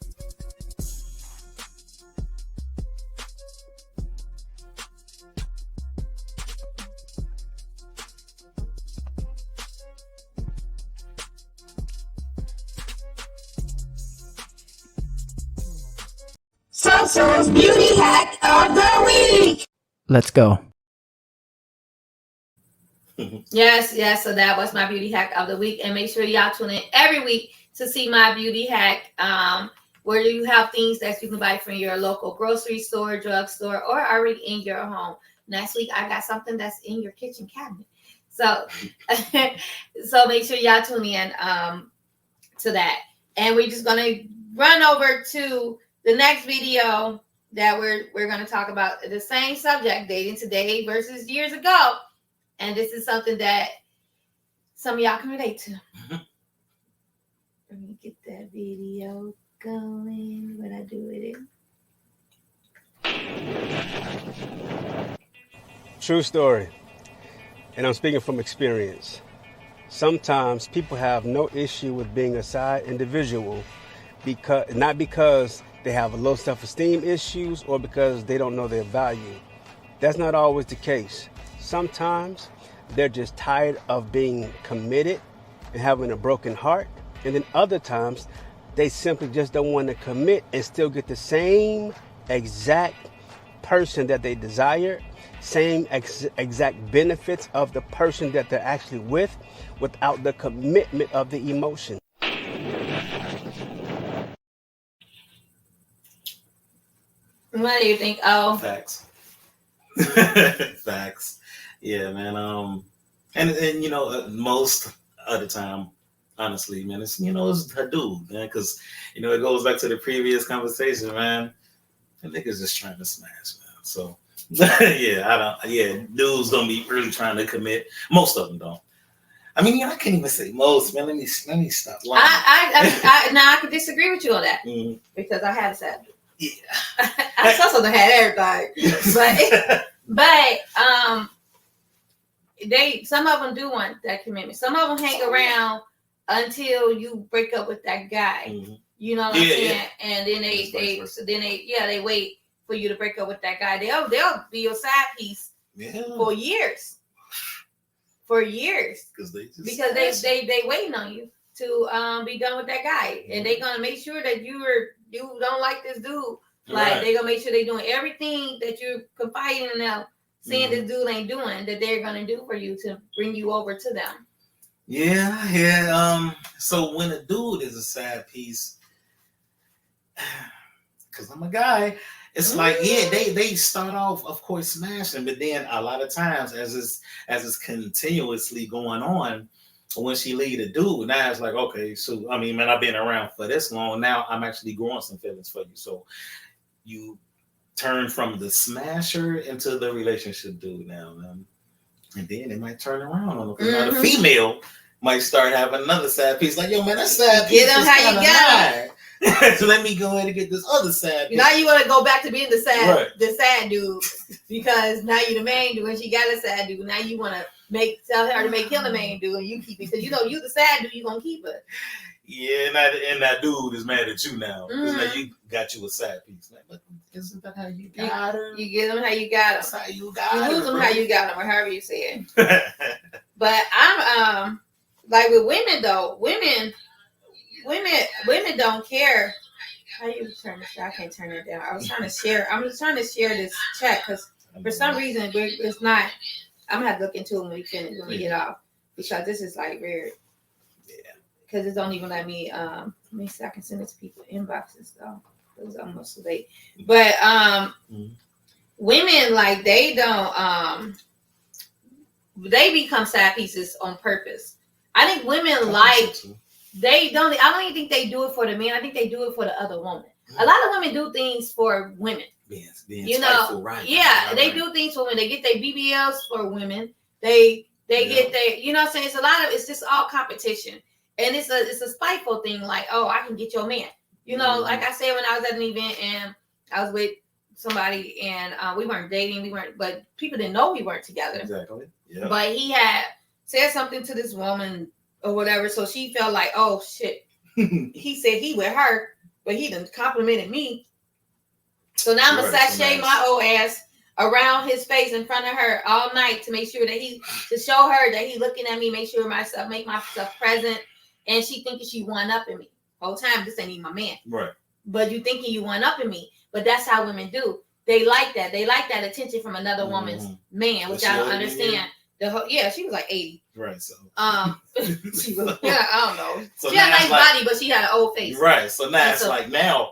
SoSo's beauty hack of the week. Let's go. Yes. So that was my beauty hack of the week. And make sure y'all tune in every week to see my beauty hack, where you have things that you can buy from your local grocery store, drugstore, or already in your home. Next week, I got something that's in your kitchen cabinet. So, so make sure y'all tune in to that. And we're just going to run over to the next video that we're going to talk about the same subject, dating today versus years ago. And this is something that some of y'all can relate to. Let me get that video going. What I do with it. True story. And I'm speaking from experience. Sometimes people have no issue with being a side individual, not because they have low self-esteem issues or because they don't know their value. That's not always the case. Sometimes they're just tired of being committed and having a broken heart. And then other times they simply just don't want to commit and still get the same exact person that they desire, same exact benefits of the person that they're actually with, without the commitment of the emotion. What do you think? Oh, Facts. Facts. Yeah, man. And most of the time, honestly, man, it's it's a dude, man, because it goes back to the previous conversation, man. The niggas just trying to smash, man. So dudes don't be really trying to commit. Most of them don't. I mean, I can't even say most, man. Let me stop lying. I can disagree with you on that because I have said. Yeah, I saw something had everybody, but some of them do want that commitment. Some of them hang around until you break up with that guy. Mm-hmm. You know what I'm saying? Yeah. And then they wait for you to break up with that guy. They'll be your side piece for years. For years, because they waiting on you to be done with that guy, and they're gonna make sure that you don't like this dude. Like they're gonna make sure they're doing everything that you're confiding in them, seeing this dude ain't doing, that they're gonna do for you to bring you over to them. Yeah. So when a dude is a side piece, because I'm a guy, it's like they start off, of course, smashing, but then a lot of times as it's continuously going on, when she leave the dude, now it's like, okay, so I mean, man, I've been around for this long. Now I'm actually growing some feelings for you. So you turn from the smasher into the relationship dude now, man. And then it might turn around on them. Because now the female might start having another side piece. Like, yo, man, that side piece is how you got it. So let me go ahead and get this other side piece. Now you want to go back to being the sad dude, because now you're the main dude and she got a sad dude. Now you want to tell her to make him the main dude and you keep it, because you the sad dude, you gonna keep it. Yeah, and that dude is mad at you now because now you got you a side piece. Like, but isn't that how you got her? You get them how you got them. That's how you got her. You lose them how you got them, or however you say it. But I'm like with women though. Women don't care. How you turn this? I can't turn it down. I'm just trying to share this chat because for some reason it's not. I'm gonna have to look into it when we get off, because this is like weird. Yeah. Because it don't even let me. Let me see. I can send it to people inboxes though. It was almost late. But women, like, they don't they become side pieces on purpose. I think women they don't. I don't even think they do it for the man. I think they do it for the other woman. A lot of women do things for women. Being You know, right? Yeah, they do things for women. They get their BBLs for women. They get their, you know what I'm saying? It's a lot of, it's just all competition, and it's a spiteful thing. Like, oh, I can get your man. You know, like I said, when I was at an event and I was with somebody and we weren't dating, but people didn't know we weren't together. Exactly. Yeah. But he had said something to this woman or whatever, so she felt like, oh shit. He said he with her, but he done complimented me. So now I'm gonna sashay my old ass around his face in front of her all night to make sure that to show her that he looking at me, make myself present, and she thinking she one up in me. Whole time, this ain't even my man. Right. But you thinking you one up in me. But that's how women do. They like that. They like that attention from another woman's man, which I don't understand. She was like 80. Right. So she was, I don't know. So she had a nice body, but she had an old face. Right. So now it's like now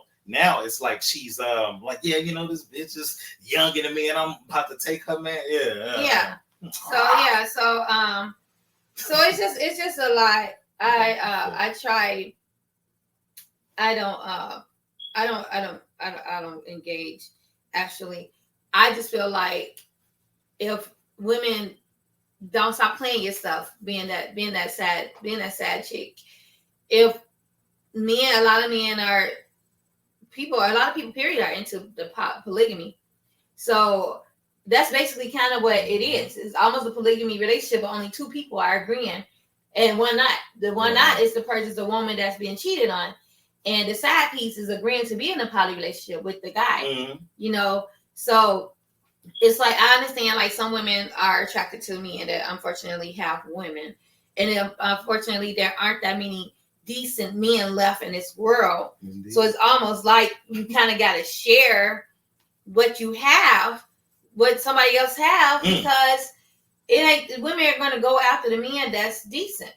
it's like she's like, yeah, you know, this bitch is younger than me and I'm about to take her man. Yeah. So it's just a lot. I don't engage. Actually, I just feel like if women don't stop playing your stuff, being that sad chick. If a lot of people period are into the polygamy. So that's basically kind of what it is. It's almost a polygamy relationship, but only two people are agreeing and one not. The one not is the woman that's being cheated on. And the side piece is agreeing to be in a poly relationship with the guy, you know. So it's like, I understand, like, some women are attracted to me and that unfortunately have women. And unfortunately, there aren't that many decent men left in this world. Indeed. So it's almost like you kind of got to share what you have, what somebody else have, because women are going to go after the man that's decent,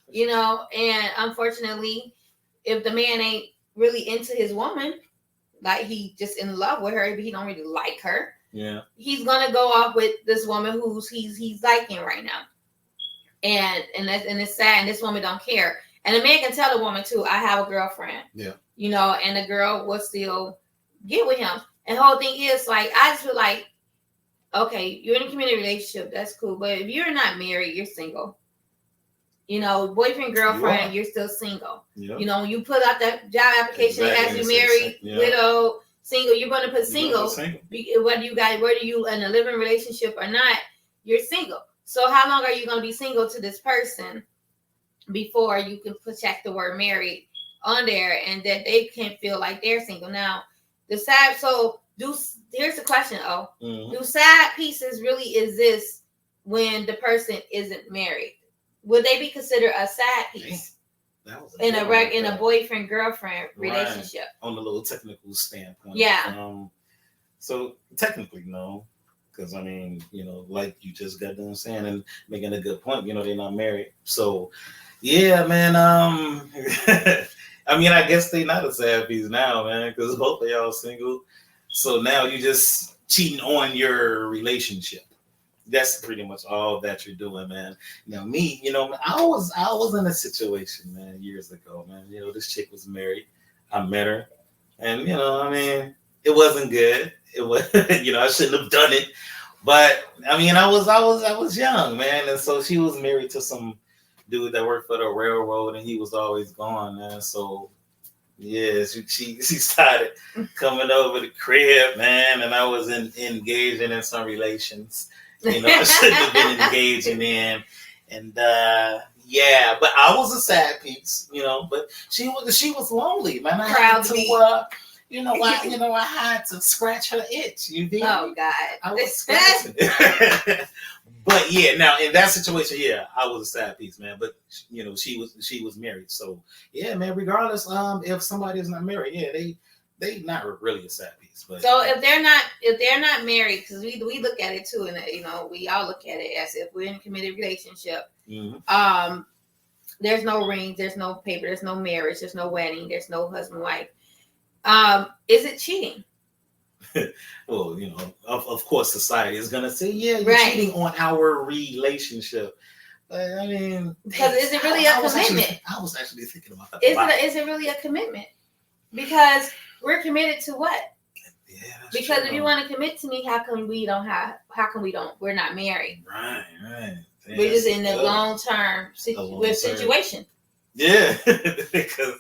you know. And unfortunately, if the man ain't really into his woman, like he just in love with her, but he don't really like her, he's gonna go off with this woman who's he's liking right now, and it's sad. And this woman don't care, and the man can tell the woman too, I have a girlfriend, you know, and the girl will still get with him. And the whole thing is, like, I just feel like, okay, you're in a committed relationship, that's cool, but if you're not married, you're single. You know, boyfriend, girlfriend, you're still single. Yep. You know, when you put out that job application as you married, widow, single, you're going to put single. Whether you in a living relationship or not, you're single. So how long are you going to be single to this person before you can project the word married on there and that they can feel like they're single? Now, here's the question, do side pieces really exist when the person isn't married? Would they be considered a side piece in a boyfriend girlfriend relationship? On the little technical standpoint, so technically, no, because I mean, you know, like you just got done saying and making a good point. You know, they're not married, so yeah, man. I mean, I guess they're not a side piece now, man, because both of y'all single. So now you just cheating on your relationship. That's pretty much all that you're doing, man. Now, me, you know, I was in a situation, man, years ago, man. You know, this chick was married. I met her, and you know, I mean, it wasn't good. It was, you know, I shouldn't have done it. But I mean, I was young, man, and so she was married to some dude that worked for the railroad, and he was always gone, man. So yeah, she started coming over the crib, man, and I was engaging in some relations. You know, I shouldn't have been engaging in, and but I was a sad piece, you know. But she was lonely, man. I had to, I had to scratch her itch. You did? Oh God, I was scratching. But yeah, now in that situation, yeah, I was a sad piece, man. But you know, she was married, so yeah, man. Regardless, if somebody is not married, yeah, they not really a sad piece. But so if they're not married, because we look at it too, and you know, we all look at it as if we're in a committed relationship. Mm-hmm. There's no rings, there's no paper, there's no marriage, there's no wedding, there's no husband wife. Is it cheating? well, of course, society is gonna say, yeah, you're Right. cheating on our relationship. But I mean, Because is it really a commitment? I was actually thinking about that. Is it really a commitment? Because we're committed to what? Yeah, that's because true. if you want to commit to me, how come we don't? We're not married. Right. Yeah, We're just in the long-term situation. Yeah, because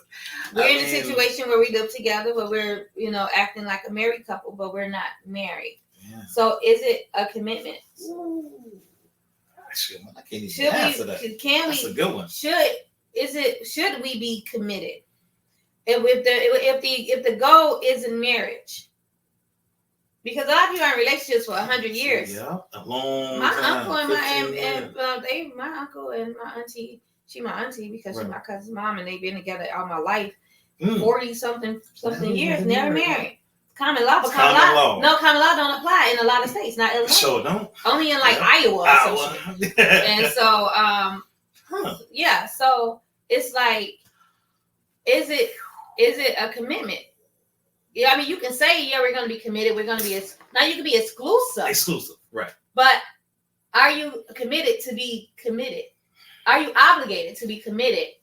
we're in a situation where we live together, where we're, acting like a married couple, but we're not married. Yeah. So is it a commitment? Ooh. I can't even answer that. That's a good one. Should we be committed? If the goal isn't marriage, because a lot of people are in relationships for 100 years. Yeah, a long my time. Uncle and my uncle and my auntie. She my auntie because she's my cousin's mom, and they've been together all my life, 40 something years, never married. Common law, but common law. No, common law don't apply in a lot of states, not Illinois. Sure don't. Only in Iowa. And so, yeah. So it's like, is it a commitment? Yeah, I mean, you can say, yeah, we're going to be committed. We're going to be now. You can be exclusive. Exclusive, right? But are you committed to be committed? Are you obligated to be committed?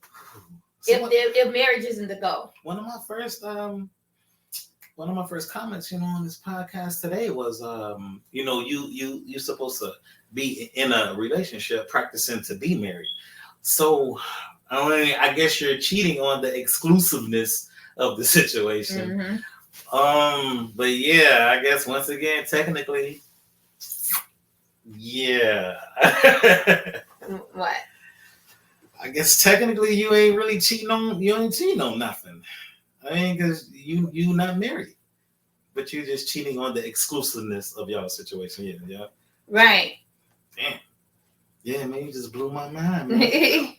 So if marriage isn't the goal. One of my first comments, on this podcast today was, you're supposed to be in a relationship practicing to be married. So, I guess you're cheating on the exclusiveness of the situation. Mm-hmm. But yeah, I guess once again, technically, yeah. What? I guess technically you ain't really cheating on nothing. I mean, because you not married, but you're just cheating on the exclusiveness of y'all situation. Yeah. Right. Damn. Yeah, man, you just blew my mind, man.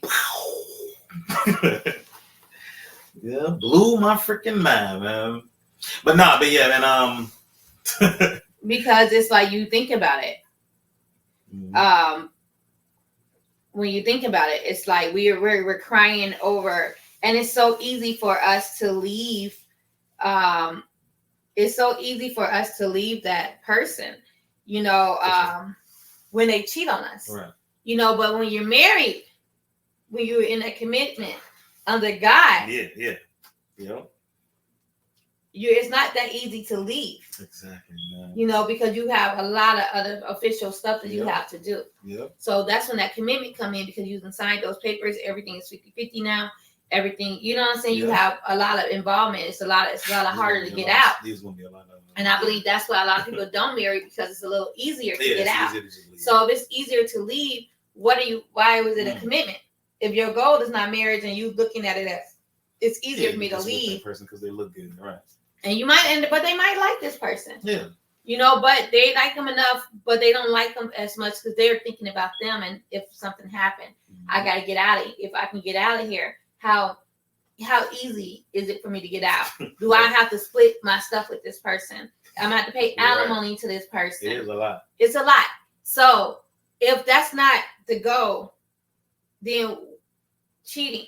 Yeah, blew my freaking mind, man. But yeah, man. Because it's like you think about it. Mm-hmm. When you think about it, it's like we're crying over, and it's so easy for us to leave. It's so easy for us to leave that person, when they cheat on us. Right. But when you're married, when you're in a commitment under God, yeah. It's not that easy to leave. Exactly. Man. Because you have a lot of other official stuff that you have to do. Yeah. So that's when that commitment come in, because you can sign those papers. Everything is 50-50 now. Everything, you know what I'm saying? You have a lot of involvement. It's a lot harder to get out. There's gonna be a lot of. And I believe that's why a lot of people don't marry, because it's a little easier to get out. So if it's easier to leave, why was it a commitment? If your goal is not marriage and you looking at it as it's easier for me to leave. That person because they look good, right? And you might but they might like this person. Yeah. But they like them enough, but they don't like them as much because they're thinking about them. And if something happened, I got to get out of. If I can get out of here, how easy is it for me to get out? Do I have to split my stuff with this person? I'm gonna have to pay alimony to this person. It is a lot. It's a lot. So if that's not the goal, then cheating,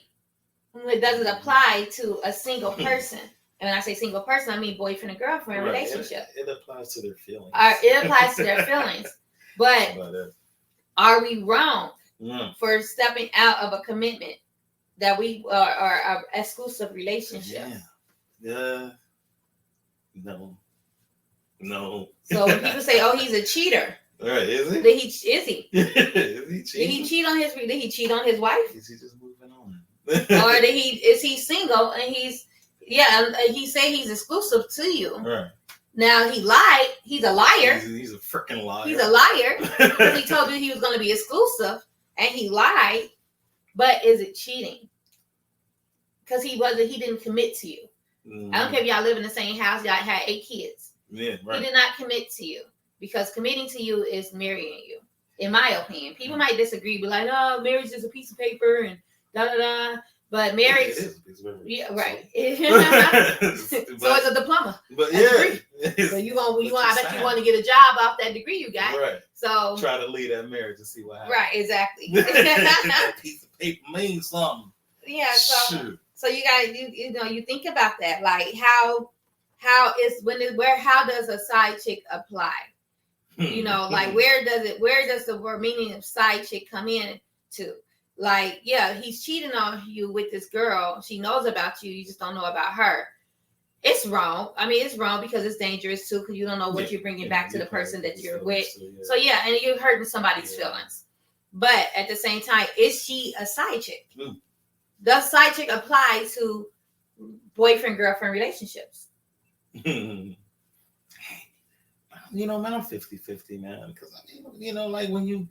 it doesn't apply to a single person. And when I say single person, I mean boyfriend and girlfriend relationship. It applies to their feelings. It applies to their feelings. But are we wrong for stepping out of a commitment that we are an exclusive relationship? Yeah. No. So when people say, "Oh, he's a cheater," all right, is he? Is he? Is he Did he cheat on his? Did he cheat on his wife? Is he just moving on? Or is he single and he's? Yeah, he say he's exclusive to you. Right. Now he lied. He's a liar. He's a freaking liar. He's a liar because he told you he was going to be exclusive, and he lied. But is it cheating? Because he didn't commit to you. I don't care if y'all live in the same house. Y'all had 8 kids. Yeah, right. He did not commit to you, because committing to you is marrying you. In my opinion, people might disagree, be like, "No, marriage is a piece of paper," and da da da. But marriage, it is a piece of paper. Yeah, right. So it's a diploma. But yeah, so you want. I bet you want to get a job off that degree you got. Right. So try to lead that marriage and see what happens. Right. Exactly. That piece of paper means something. Yeah. So you got you think about that, like how how does a side chick apply? Like where does the word meaning of side chick come in to? Like, yeah, he's cheating on you with this girl. She knows about you. You just don't know about her. It's wrong. I mean, it's wrong because it's dangerous too, because you don't know what you're bringing back to the person that you're with. So yeah, and you're hurting somebody's feelings. But at the same time, is she a side chick? Does side chick apply to boyfriend-girlfriend relationships? Man, I'm 50-50, man. Because, like when you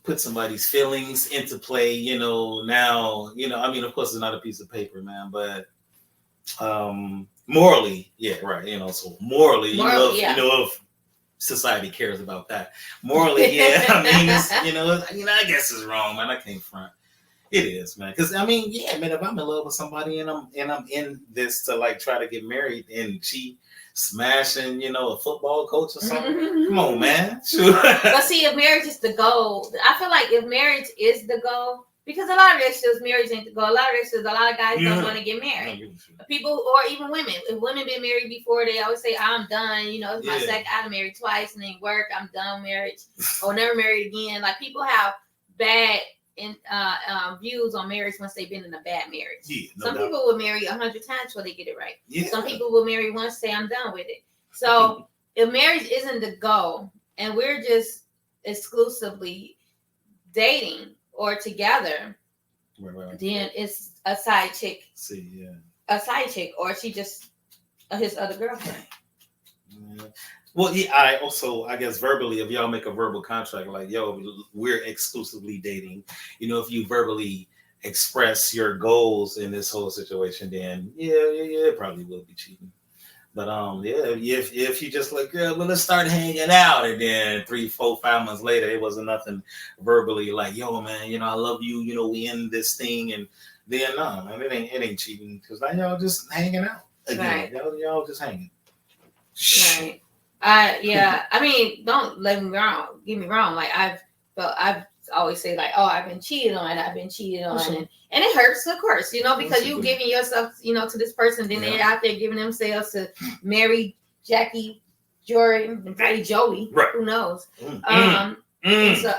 put somebody's feelings into play, now, of course, it's not a piece of paper, man, but morally, yeah, right, so morally, if society cares about that. Morally, yeah, I guess it's wrong, man. I can't front. It is, man. Because man, if I'm in love with somebody and I'm in this to like try to get married and she smashing, a football coach or something. Come on, man. Sure. But see, if marriage is the goal, I feel like if marriage is the goal, because a lot of relationships, marriage ain't the goal. A lot of guys don't want to get married. People, or even women. If women been married before, they always say, "I'm done." It's my second. I'm married twice and then work. I'm done marriage or never married again. Like people have bad views on marriage once they've been in a bad marriage. Some people will marry 100 times before they get it right. Some people will marry once, say I'm done with it. So if marriage isn't the goal and we're just exclusively dating or together, then it's a side chick. A side chick, or she just his other girlfriend. Well, I guess verbally, if y'all make a verbal contract, like, yo, we're exclusively dating, if you verbally express your goals in this whole situation, then it probably will be cheating. But if you just like, well, let's start hanging out, and then 3, 4, 5 months later, it wasn't nothing verbally like, yo, man, I love you, we end this thing, and then no, man, it ain't cheating because now y'all just hanging out again. Right. Y'all just hanging. Right. I mean, don't get me wrong. Like I've always say like, oh, I've been cheated on, and it hurts, of course, because you giving yourself, to this person, then they're out there giving themselves to Mary, Jackie, Jordan, and probably Joey. Right. Who knows? So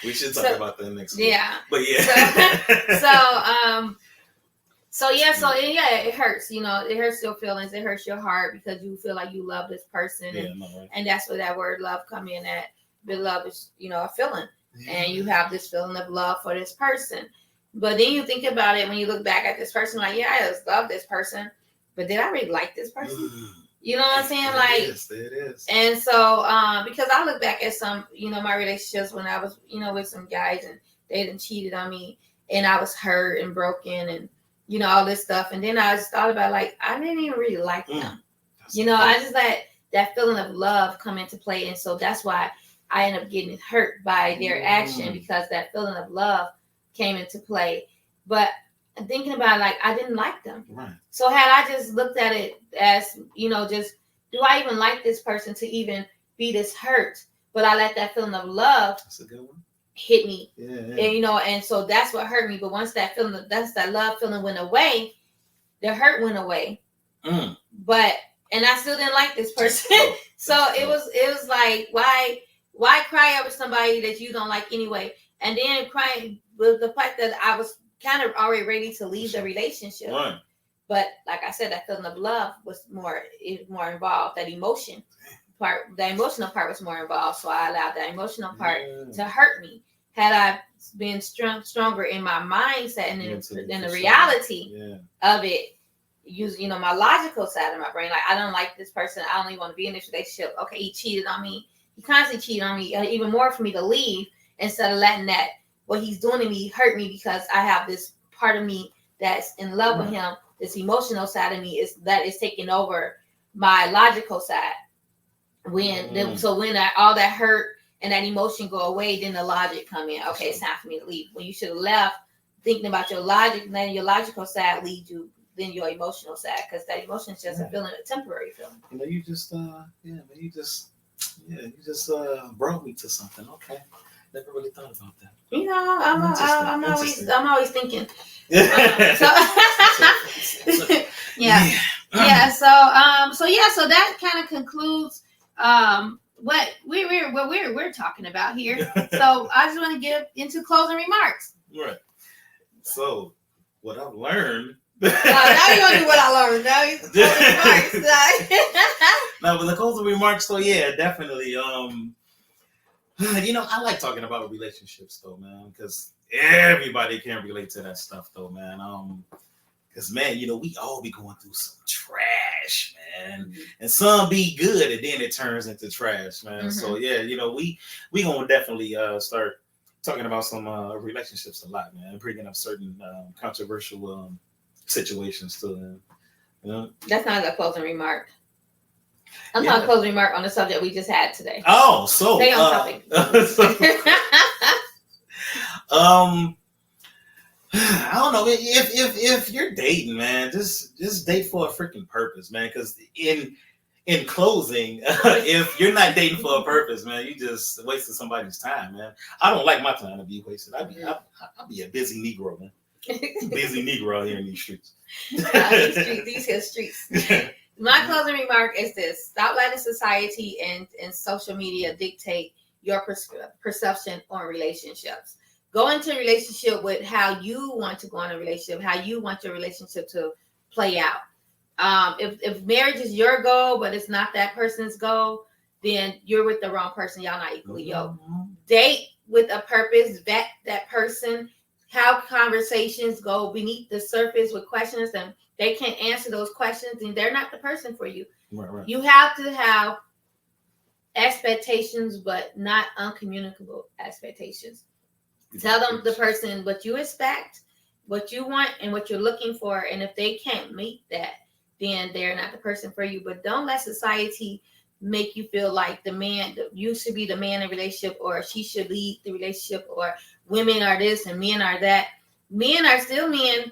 we should talk about that next week. Yeah. But yeah. So it hurts, it hurts your feelings, it hurts your heart because you feel like you love this person, and that's where that word love come in at. But love is, a feeling, and you have this feeling of love for this person. But then you think about it when you look back at this person, like, yeah, I just love this person, but did I really like this person? You know what I'm saying? It is. And so, because I look back at some, my relationships when I was, with some guys and they done cheated on me, and I was hurt and broken and all this stuff. And then I just thought about like, I didn't even really like them. I just let that feeling of love come into play. And so that's why I end up getting hurt by their action, because that feeling of love came into play. But thinking about it, like, I didn't like them. Right. So had I just looked at it as, just, do I even like this person to even be this hurt? But I let that feeling of love that's a good one. Hit me, and and so that's what hurt me. But once that love feeling went away, the hurt went away. But and I still didn't like this person. So it was like, why cry over somebody that you don't like anyway? And then crying with the fact that I was kind of already ready to leave the relationship. Right. But like I said, that feeling of love was more involved. That emotion part, the emotional part was more involved. So I allowed that emotional part to hurt me. Had I been stronger in my mindset and in the reality of it, using my logical side of my brain, like, I don't like this person, I don't even want to be in this relationship. Okay, he cheated on me. He constantly cheated on me, even more for me to leave, instead of letting that what he's doing to me hurt me, because I have this part of me that's in love with him. This emotional side of me is taking over my logical side. When all that hurt and that emotion go away, then the logic come in. Okay, it's time for me to leave. When you should have left thinking about your logic, then your logical side leads you, then your emotional side, because that emotion is just a feeling, a temporary feeling. You just brought me to something. Okay, never really thought about that. I'm always thinking. Yeah. So that kind of concludes what we're talking about here. So I just want to get into closing remarks. Right. So what I've learned. Now you want to do what I learned. Now you closing remarks. No, but the closing remarks. So yeah, definitely. I like talking about relationships though, man, because everybody can relate to that stuff though, man. Because man, we all be going through some trash, man, and some be good, and then it turns into trash, man. Mm-hmm. So yeah, we gonna definitely start talking about some relationships a lot, man, bringing up certain controversial situations too. That's not a closing remark. I'm talking closing remark on the subject we just had today. Oh, so stay on topic. I don't know if you're dating, man, just date for a freaking purpose, man. Because in closing, if you're not dating for a purpose, man, you just wasting somebody's time, man. I don't like my time to be wasted. I'll be a busy Negro, man. Busy Negro out here in these streets. These here streets. My closing remark is this: stop letting society and social media dictate your perception on relationships. Go into a relationship with how you want to go in a relationship, how you want your relationship to play out. If marriage is your goal, but it's not that person's goal, then you're with the wrong person. Y'all not equally yoked. Date with a purpose. Vet that person. How conversations go beneath the surface with questions, and they can't answer those questions, and they're not the person for you. Right. You have to have expectations, but not uncommunicable expectations. Tell them the person what you expect, what you want, and what you're looking for. And if they can't meet that, then they're not the person for you. But don't let society make you feel like you should be the man in a relationship, or she should lead the relationship, or women are this and men are that. Men are still men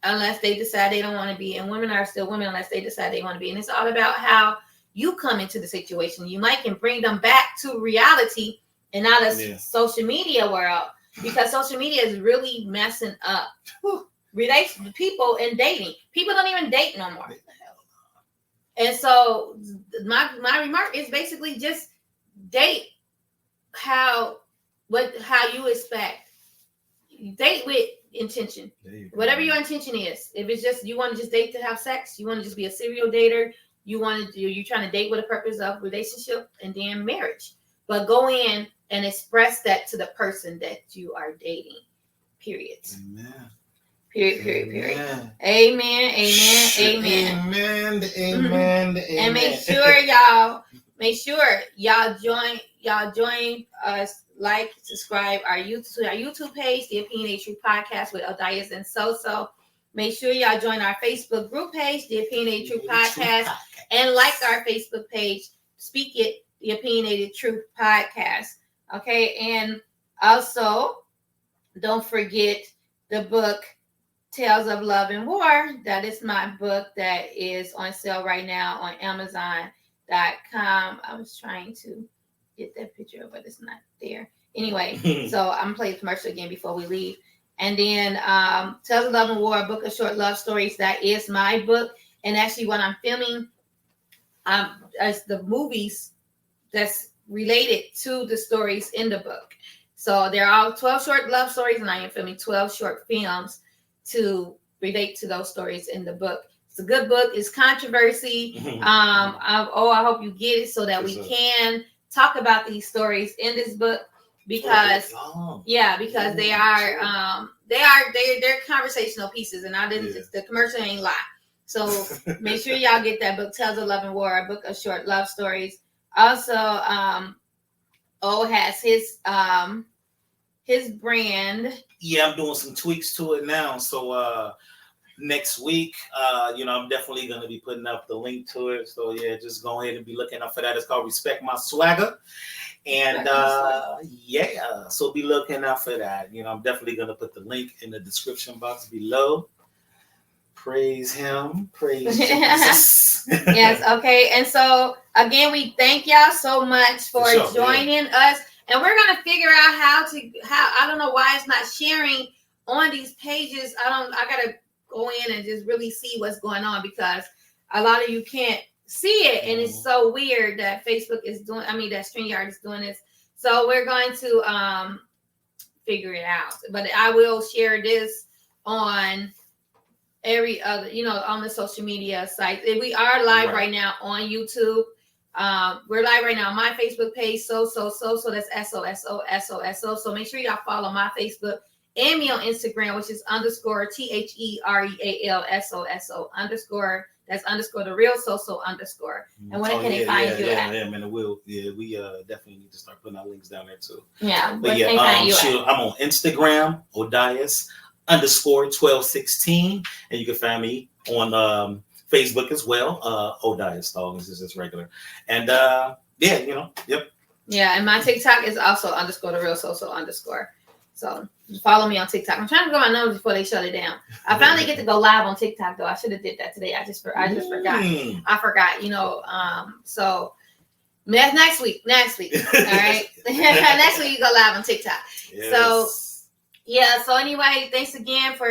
unless they decide they don't want to be, and women are still women unless they decide they want to be. And it's all about how you come into the situation. You might can bring them back to reality and not a social media world, because social media is really messing up people and dating. People don't even date no more. And so my remark is basically just date how you expect. Date with intention. Whatever your intention is. If it's just you want to just date to have sex, you want to just be a serial dater, you're trying to date with a purpose of relationship and then marriage. But go in and express that to the person that you are dating. Period. Amen. Period. Amen. Amen. Amen. Amen. And make sure y'all join us, like, subscribe our YouTube page, The Opinionated Truth Podcast with Odias and SoSo. Make sure y'all join our Facebook group page, The Opinionated Truth Podcast, and like our Facebook page, Speak It, The Opinionated Truth Podcast. Okay, and also don't forget the book Tales of Love and War. That is my book that is on sale right now on Amazon.com. I was trying to get that picture, but it's not there. Anyway, so I'm playing the commercial again before we leave. And then Tales of Love and War, a book of short love stories. That is my book. And actually, what I'm filming as the movies that's related to the stories in the book. So they're all 12 short love stories, and I am filming 12 short films to relate to those stories in the book. It's a good book. It's controversy. I hope you get it so that we can talk about these stories in this book, because they are they're conversational pieces, and the commercial ain't lie. So make sure y'all get that book, Tales of Love and War, a book of short love stories. Also, O has his brand. Yeah, I'm doing some tweaks to it now. So next week, I'm definitely going to be putting up the link to it. So yeah, just go ahead and be looking out for that. It's called Respect My Swagger. And so be looking out for that. I'm definitely going to put the link in the description box below. Praise him. Praise Jesus. Yes, okay. And so again, we thank y'all so much for joining us. And we're gonna figure out how I don't know why it's not sharing on these pages. I gotta go in and just really see what's going on, because a lot of you can't see it, and it's so weird that Facebook is doing. I mean, that StreamYard is doing this. So we're going to figure it out. But I will share this on every other, on the social media sites. And we are live right now on YouTube. We're live right now on my Facebook page, SoSo. That's SoSo. So make sure y'all follow my Facebook and me on Instagram, which is _TheRealSoSo _ that's _ the real SoSo _ And where can they find you at? Yeah, man, we definitely need to start putting our links down there too. Yeah, but yeah, I'm on Instagram, Odias _1216, and you can find me on Facebook as well, Odias Dog. This is just regular, and yep. Yeah, and my TikTok is also _ the real SoSo _ So follow me on TikTok. I'm trying to go my numbers before they shut it down. I finally get to go live on TikTok though. I should have did that today. I just forgot. I forgot. So next week. All right. Next week you go live on TikTok. Yes. So yeah. So anyway, thanks again for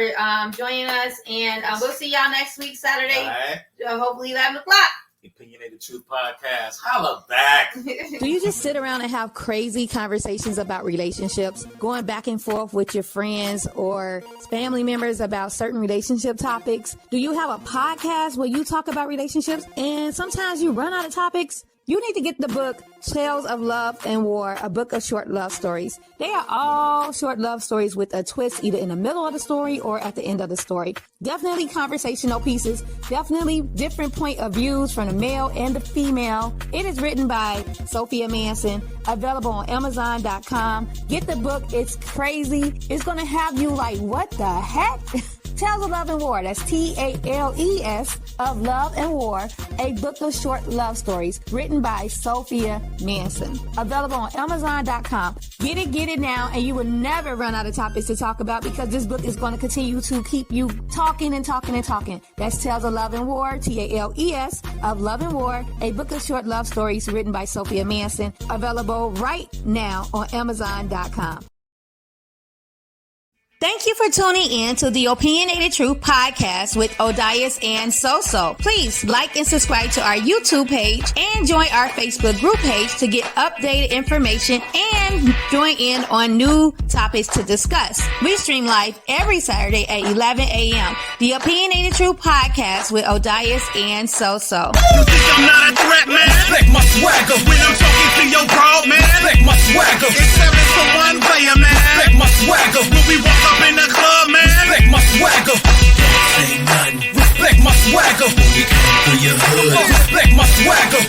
joining us, and we'll see y'all next week Saturday. All right. Hopefully 11 o'clock. Opinionated Truth Podcast. Holla back. Do you just sit around and have crazy conversations about relationships, going back and forth with your friends or family members about certain relationship topics? Do you have a podcast where you talk about relationships and sometimes you run out of topics? You need to get the book, Tales of Love and War, a book of short love stories. They are all short love stories with a twist either in the middle of the story or at the end of the story. Definitely conversational pieces, definitely different point of views from the male and the female. It is written by Sophia Manson, available on Amazon.com. Get the book. It's crazy. It's going to have you like, what the heck? Tales of Love and War. That's TALES of Love and War, a book of short love stories written by Sophia Manson. Available on Amazon.com. Get it now, and you will never run out of topics to talk about because this book is going to continue to keep you talking and talking and talking. That's Tales of Love and War, TALES of Love and War, a book of short love stories written by Sophia Manson. Available right now on Amazon.com. Thank you for tuning in to the Opinionated Truth Podcast with Odias and SoSo. Please like and subscribe to our YouTube page and join our Facebook group page to get updated information and join in on new topics to discuss. We stream live every Saturday at 11 a.m. The Opinionated Truth Podcast with Odias and SoSo. You think I'm not a threat, man? Respect my swagger. When I'm talking to your broad, man. Respect my swagger. It's 7 to 1 player, man. Respect my swagger. When we walk up in the club, man. Respect my swagger. Don't say nothing. Respect my swagger. When we come through your hood. Respect my swagger.